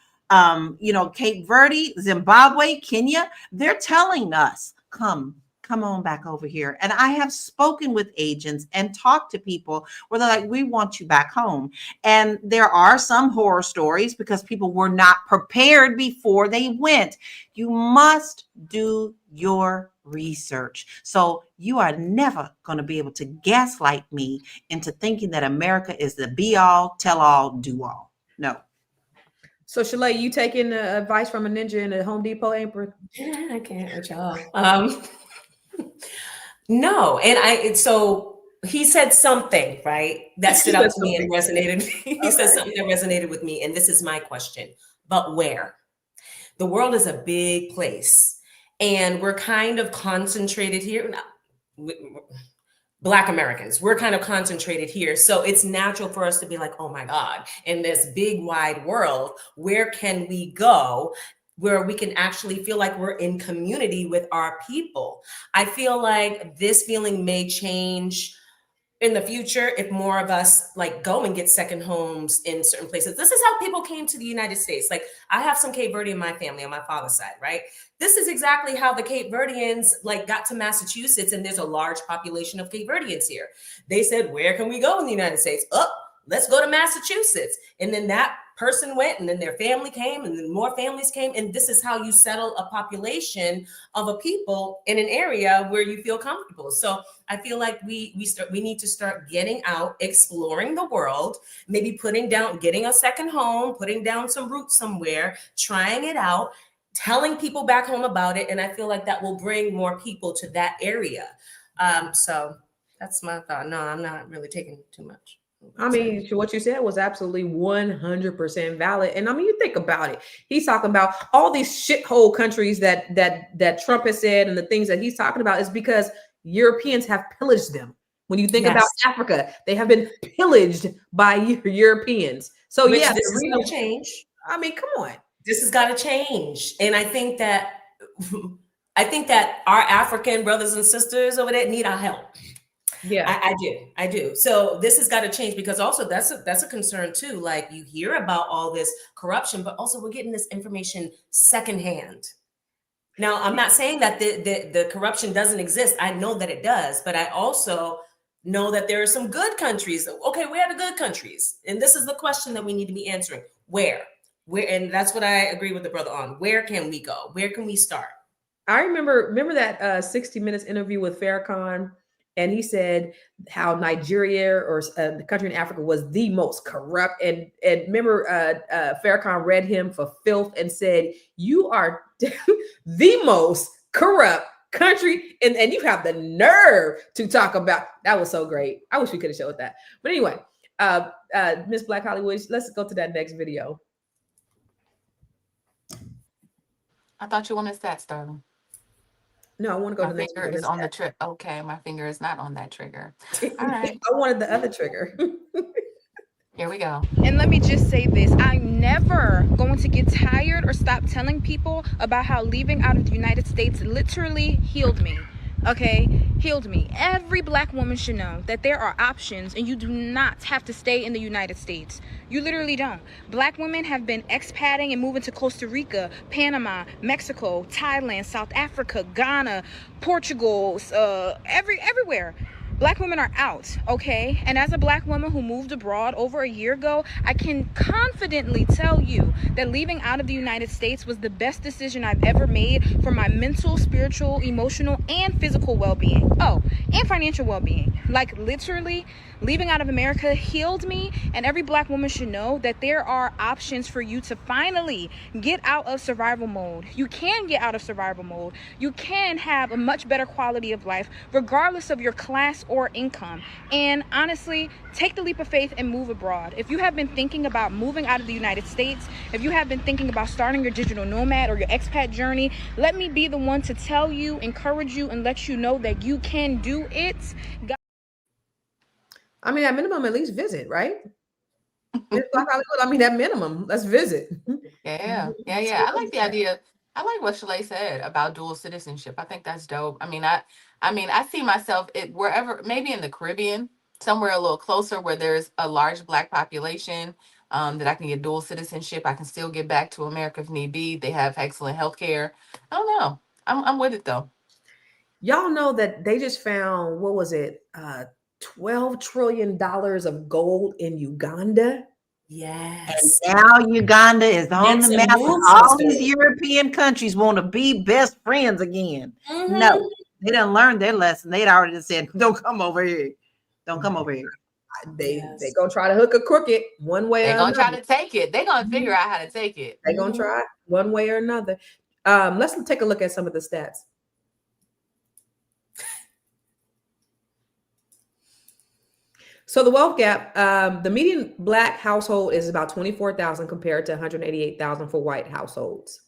Speaker 1: Cape Verde, Zimbabwe, Kenya. They're telling us, come on back over here. And I have spoken with agents and talked to people where they're like, we want you back home. And there are some horror stories because people were not prepared before they went. You must do your research. So you are never going to be able to gaslight me into thinking that America is the be all, tell all, do all. No.
Speaker 2: So Shalaye, you taking advice from a ninja in a Home Depot apron?
Speaker 3: I can't with y'all. No, and so he said something, right, that stood out to me and resonated. He said something that resonated with me, and this is my question. But where? The world is a big place, and we're kind of concentrated here. Black Americans, we're kind of concentrated here. So it's natural for us to be like, oh my God, in this big wide world, where can we go where we can actually feel like we're in community with our people? I feel like this feeling may change in the future if more of us like go and get second homes in certain places. This is how people came to the United States. Like I have some Cape Verdean in my family on my father's side, right? This is exactly how the Cape Verdeans like got to Massachusetts, and there's a large population of Cape Verdeans here. They said, where can we go in the United States? Let's go to Massachusetts. And then that person went, and then their family came, and then more families came. And this is how you settle a population of a people in an area where you feel comfortable. So I feel like we need to start getting out, exploring the world, maybe getting a second home, putting down some roots somewhere, trying it out, telling people back home about it. And I feel like that will bring more people to that area. So that's my thought. No, I'm not really taking too much.
Speaker 2: I mean, what you said was absolutely 100% valid. And I mean, you think about it. He's talking about all these shithole countries that Trump has said, and the things that he's talking about is because Europeans have pillaged them. When you think about Africa, they have been pillaged by Europeans. So
Speaker 3: this
Speaker 2: yeah,
Speaker 3: is going to change.
Speaker 2: I mean, come on.
Speaker 3: This has got to change. And I think that our African brothers and sisters over there need our help.
Speaker 2: Yeah,
Speaker 3: I do. So this has got to change, because also that's a concern too. Like you hear about all this corruption, but also we're getting this information secondhand. Now, I'm not saying that the corruption doesn't exist. I know that it does, but I also know that there are some good countries. Okay, where are the good countries? And this is the question that we need to be answering. Where? And that's what I agree with the brother on. Where can we go? Where can we start?
Speaker 2: I remember that 60 Minutes interview with Farrakhan. And he said how Nigeria or the country in Africa was the most corrupt. And remember, Farrakhan read him for filth and said, you are the most corrupt country. And you have the nerve to talk about. That was so great. I wish we could have showed that. But anyway, Miss Black Hollywood, let's go to that next video.
Speaker 4: I thought you wanted that, Sterling.
Speaker 2: No, I want to go to the next
Speaker 4: finger is on the trigger. Okay, my finger is not on that trigger. All right.
Speaker 2: I wanted the other trigger.
Speaker 4: Here we go.
Speaker 9: And let me just say this. I'm never going to get tired or stop telling people about how leaving out of the United States literally healed me. Okay, healed me. Every Black woman should know that there are options, and you do not have to stay in the United States. You literally don't. Black women have been expatting and moving to Costa Rica, Panama, Mexico, Thailand, South Africa, Ghana, Portugal, everywhere. Black women are out, okay? And as a Black woman who moved abroad over a year ago, I can confidently tell you that leaving out of the United States was the best decision I've ever made for my mental, spiritual, emotional, and physical well-being. Oh, and financial well-being. Like literally, leaving out of America healed me, and every Black woman should know that there are options for you to finally get out of survival mode. You can get out of survival mode. You can have a much better quality of life, regardless of your class or income. And honestly, take the leap of faith and move abroad. If you have been thinking about moving out of the United States, if you have been thinking about starting your digital nomad or your expat journey, let me be the one to tell you, encourage you, and let you know that you can do it.
Speaker 2: I mean, at minimum, at least visit, right? It's Black Hollywood. I mean, at minimum, let's visit.
Speaker 4: Yeah. I like the idea. I like what Shalaye said about dual citizenship. I think that's dope. I see myself wherever, maybe in the Caribbean, somewhere a little closer where there's a large Black population, that I can get dual citizenship. I can still get back to America if need be. They have excellent health care. I don't know. I'm with it though.
Speaker 2: Y'all know that they just found, what was it? $12 trillion of gold in Uganda.
Speaker 3: Yes.
Speaker 1: And now Uganda is on the
Speaker 3: Get some
Speaker 1: map, and
Speaker 3: moves,
Speaker 1: all these
Speaker 3: sister.
Speaker 1: European countries want to be best friends again.
Speaker 3: Mhm.
Speaker 1: No, they didn't learn their lesson. They'd already said, "Don't come over here. Don't come over here."
Speaker 2: They
Speaker 3: Yes.
Speaker 2: gonna try to hook a crooked one way
Speaker 4: They're
Speaker 2: or
Speaker 4: gonna try
Speaker 2: another.
Speaker 4: to take it. They're gonna figure out how to take it.
Speaker 2: They gonna try one way or another. Let's take a look at some of the stats. So the wealth gap, the median Black household is about 24,000 compared to 188,000 for white households.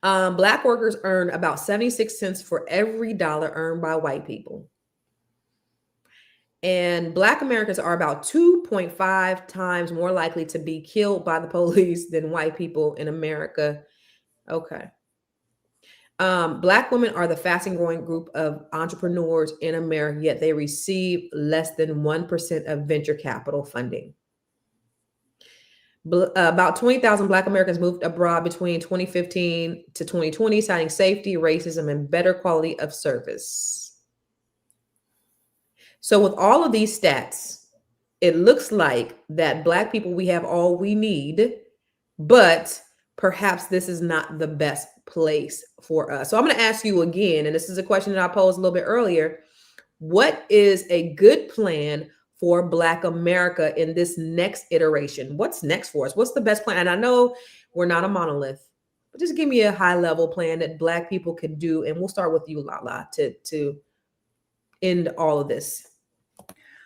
Speaker 2: Black workers earn about 76 cents for every dollar earned by white people. And Black Americans are about 2.5 times more likely to be killed by the police than white people in America. Okay. Black women are the fastest growing group of entrepreneurs in America, yet they receive less than 1% of venture capital funding. About 20,000 Black Americans moved abroad between 2015 to 2020, citing safety, racism, and better quality of service. So with all of these stats, it looks like that Black people, we have all we need, but perhaps this is not the best place for us. So I'm going to ask you again, and this is a question that I posed a little bit earlier. What is a good plan for Black America in this next iteration? What's next for us? What's the best plan? And I know we're not a monolith, but just give me a high level plan that Black people can do. And we'll start with you, Lala, to end all of this.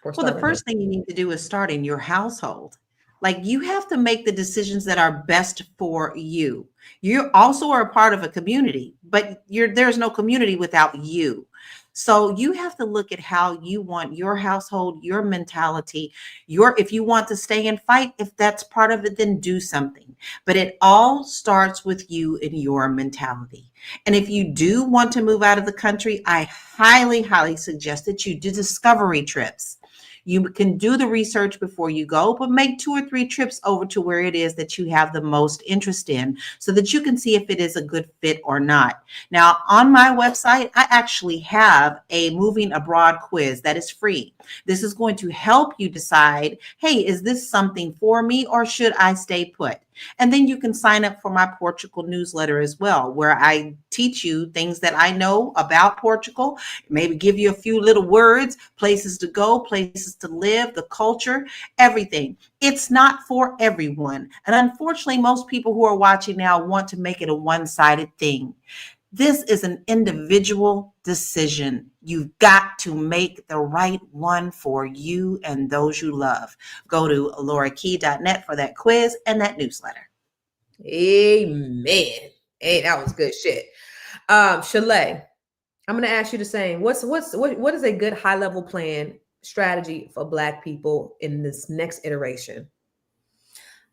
Speaker 1: Well, the first thing you need to do is start in your household. Like, you have to make the decisions that are best for you. You also are a part of a community, but there's no community without you. So you have to look at how you want your household, your mentality, if you want to stay and fight, if that's part of it, then do something. But it all starts with you and your mentality. And if you do want to move out of the country, I highly, highly suggest that you do discovery trips. You can do the research before you go, but make 2 or 3 trips over to where it is that you have the most interest in so that you can see if it is a good fit or not. Now, on my website, I actually have a moving abroad quiz that is free. This is going to help you decide, hey, is this something for me or should I stay put? And then you can sign up for my Portugal newsletter as well, where I teach you things that I know about Portugal, maybe give you a few little words, places to go, places to live, the culture, everything. It's not for everyone. And unfortunately, most people who are watching now want to make it a one-sided thing. This is an individual decision. You've got to make the right one for you and those you love. Go to laurakey.net for that quiz and that newsletter.
Speaker 2: Amen. Hey, that was good shit. Shalaye, I'm going to ask you the same. What is a good high level plan strategy for Black people in this next iteration?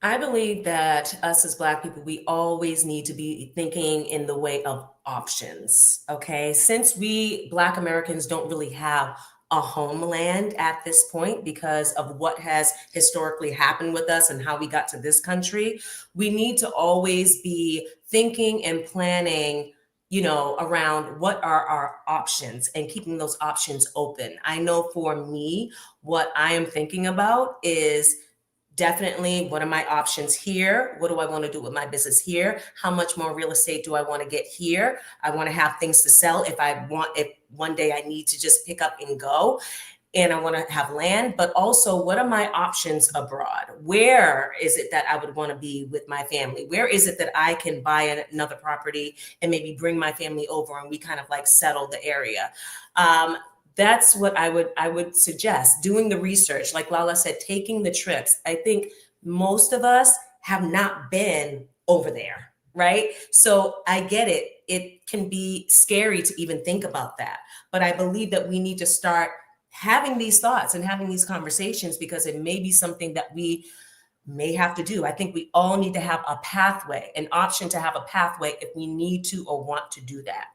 Speaker 3: I believe that us as Black people, we always need to be thinking in the way of options. Okay. Since we Black Americans don't really have a homeland at this point because of what has historically happened with us and how we got to this country, we need to always be thinking and planning, around what are our options and keeping those options open. I know for me, what I am thinking about is definitely, what are my options here? What do I want to do with my business here? How much more real estate do I want to get here? I want to have things to sell if one day I need to just pick up and go. And I want to have land, but also what are my options abroad? Where is it that I would want to be with my family? Where is it that I can buy another property and maybe bring my family over and we kind of like settle the area? That's what I would suggest, doing the research. Like Lala said, taking the trips. I think most of us have not been over there, right? So I get it. It can be scary to even think about that. But I believe that we need to start having these thoughts and having these conversations, because it may be something that we may have to do. I think we all need to have a pathway, an option to have a pathway if we need to or want to do that.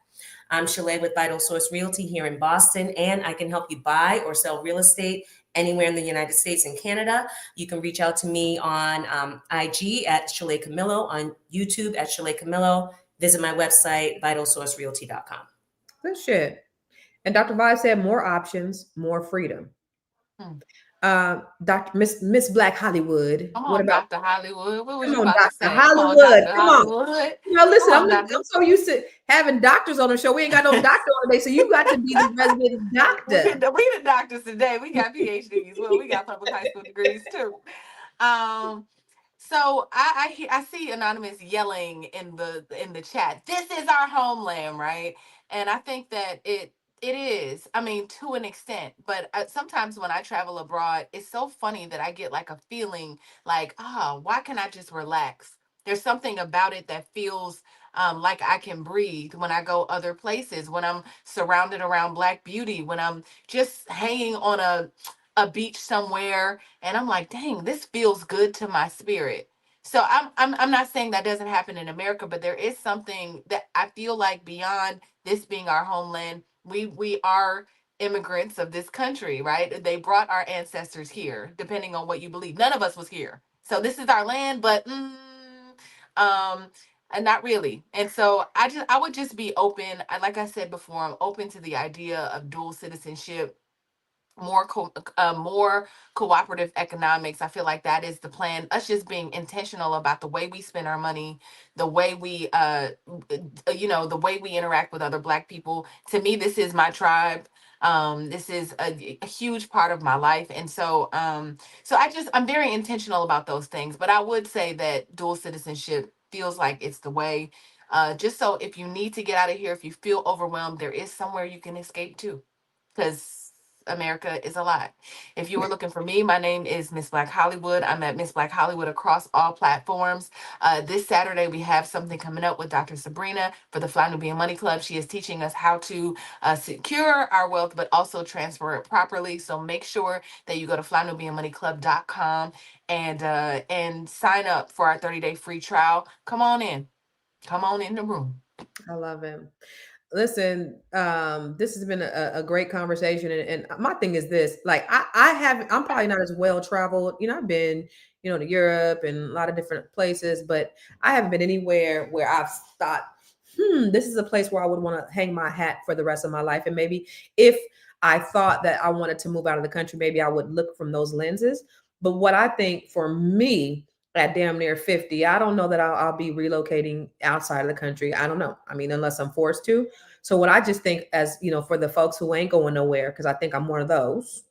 Speaker 3: I'm Shalaye with Vital Source Realty here in Boston, and I can help you buy or sell real estate anywhere in the United States and Canada. You can reach out to me on IG at Shalaye Camillo, on YouTube at Shalaye Camillo. Visit my website, vitalsourcerealty.com.
Speaker 2: Good shit. And Dr. Vibe said more options, more freedom. Dr. Miss Black Hollywood.
Speaker 4: Come
Speaker 2: What
Speaker 4: on,
Speaker 2: about
Speaker 4: Dr. Hollywood. What was
Speaker 2: come
Speaker 4: you
Speaker 2: on,
Speaker 4: about to
Speaker 2: Dr.
Speaker 4: say?
Speaker 2: Hollywood?
Speaker 4: Dr.
Speaker 2: Come on.
Speaker 4: Hollywood.
Speaker 2: You know, listen,
Speaker 4: Come on,
Speaker 2: I'm so used to having doctors on the show. We ain't got no doctor on today, so you got to be the resident doctor.
Speaker 4: We the doctors today. We got PhDs. Well, we got public high school degrees too. So I see Anonymous yelling in the chat. This is our homeland, right? And I think that it is. I mean, to an extent. But sometimes when I travel abroad, it's so funny that I get like a feeling like, why can't I just relax? There's something about it that feels like I can breathe when I go other places, when I'm surrounded around Black beauty, when I'm just hanging on a beach somewhere, and I'm like, dang, this feels good to my spirit. So I'm not saying that doesn't happen in America, but there is something that I feel like beyond this being our homeland, we are immigrants of this country, right? They brought our ancestors here, depending on what you believe. None of us was here, so this is our land, but and not really. And so I would just be open. Like I said before, I'm open to the idea of dual citizenship, more cooperative economics. I feel like that is the plan. Us just being intentional about the way we spend our money, the way we the way we interact with other Black people. To me, this is my tribe. This is a huge part of my life. And so I'm very intentional about those things. But I would say that dual citizenship feels like it's the way. Just so if you need to get out of here, if you feel overwhelmed, there is somewhere you can escape to, because America is a lot. If you were looking for me, my name is Miss Black Hollywood. I'm at Miss Black Hollywood across all platforms. This Saturday, we have something coming up with Dr. Sabrina for the Fly Nubian Money Club. She is teaching us how to secure our wealth, but also transfer it properly. So make sure that you go to flynubianmoneyclub.com and sign up for our 30-day free trial. Come on in the room.
Speaker 2: I love it. Listen, this has been a great conversation. And my thing is this, like, I'm probably not as well traveled. You know, I've been, to Europe and a lot of different places, but I haven't been anywhere where I've thought, this is a place where I would want to hang my hat for the rest of my life. And maybe if I thought that I wanted to move out of the country, maybe I would look from those lenses. But what I think for me, at damn near 50, I don't know that I'll be relocating outside of the country. I don't know. I mean, unless I'm forced to. So what I just think, as for the folks who ain't going nowhere, because I think I'm one of those.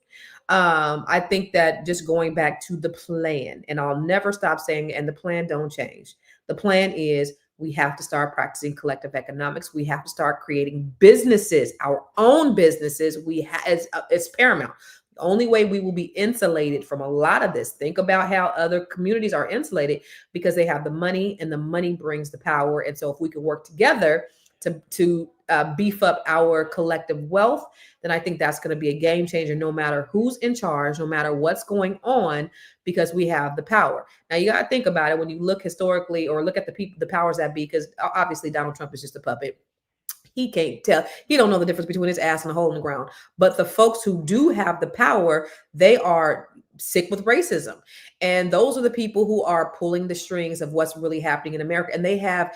Speaker 2: I think that just going back to the plan, and I'll never stop saying, and the plan don't change. The plan is we have to start practicing collective economics. We have to start creating businesses, our own businesses. It's paramount. The only way we will be insulated from a lot of this. Think about how other communities are insulated because they have the money, and the money brings the power. And so if we could work together to beef up our collective wealth, then I think that's going to be a game changer, no matter who's in charge, no matter what's going on, because we have the power. Now you got to think about it when you look historically, or look at the powers that be, because obviously Donald Trump is just a puppet. He can't tell. He don't know the difference between his ass and a hole in the ground. But the folks who do have the power, they are sick with racism. And those are the people who are pulling the strings of what's really happening in America. And they have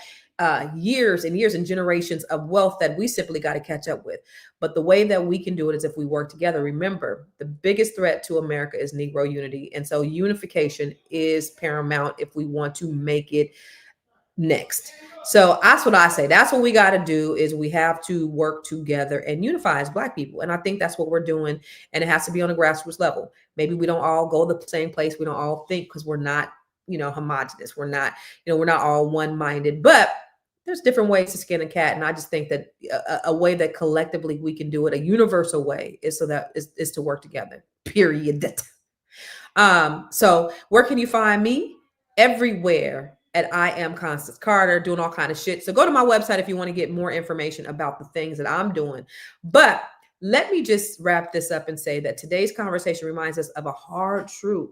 Speaker 2: years and years and generations of wealth that we simply got to catch up with. But the way that we can do it is if we work together. Remember, the biggest threat to America is Negro unity. And so unification is paramount if we want to make it next. So that's what I say. That's what we got to do, is we have to work together and unify as Black people. And I think that's what we're doing. And it has to be on a grassroots level. Maybe we don't all go the same place. We don't all think, because we're not, homogenous. We're not, we're not all one-minded, but there's different ways to skin a cat. And I just think that a way that collectively we can do it, a universal way, is to work together, period. So where can you find me? Everywhere at I am Constance Carter, doing all kind of shit. So go to my website if you want to get more information about the things that I'm doing. But Let me just wrap this up and say that today's conversation reminds us of a hard truth.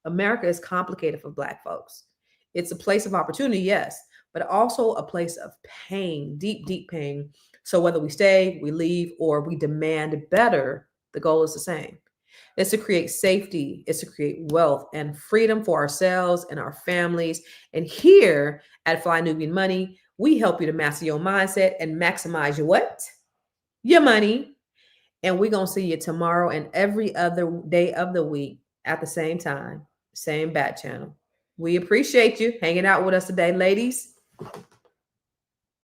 Speaker 2: America is complicated for Black folks. It's a place of opportunity, yes, but also a place of pain, deep, deep pain. So whether we stay, we leave, or we demand better, the goal is the same. It's to create safety, it's to create wealth and freedom for ourselves and our families. And here at Fly Nubian Money, we help you to master your mindset and maximize your what? Your money. And we're going to see you tomorrow and every other day of the week at the same time, same bat channel. We appreciate you hanging out with us today, ladies.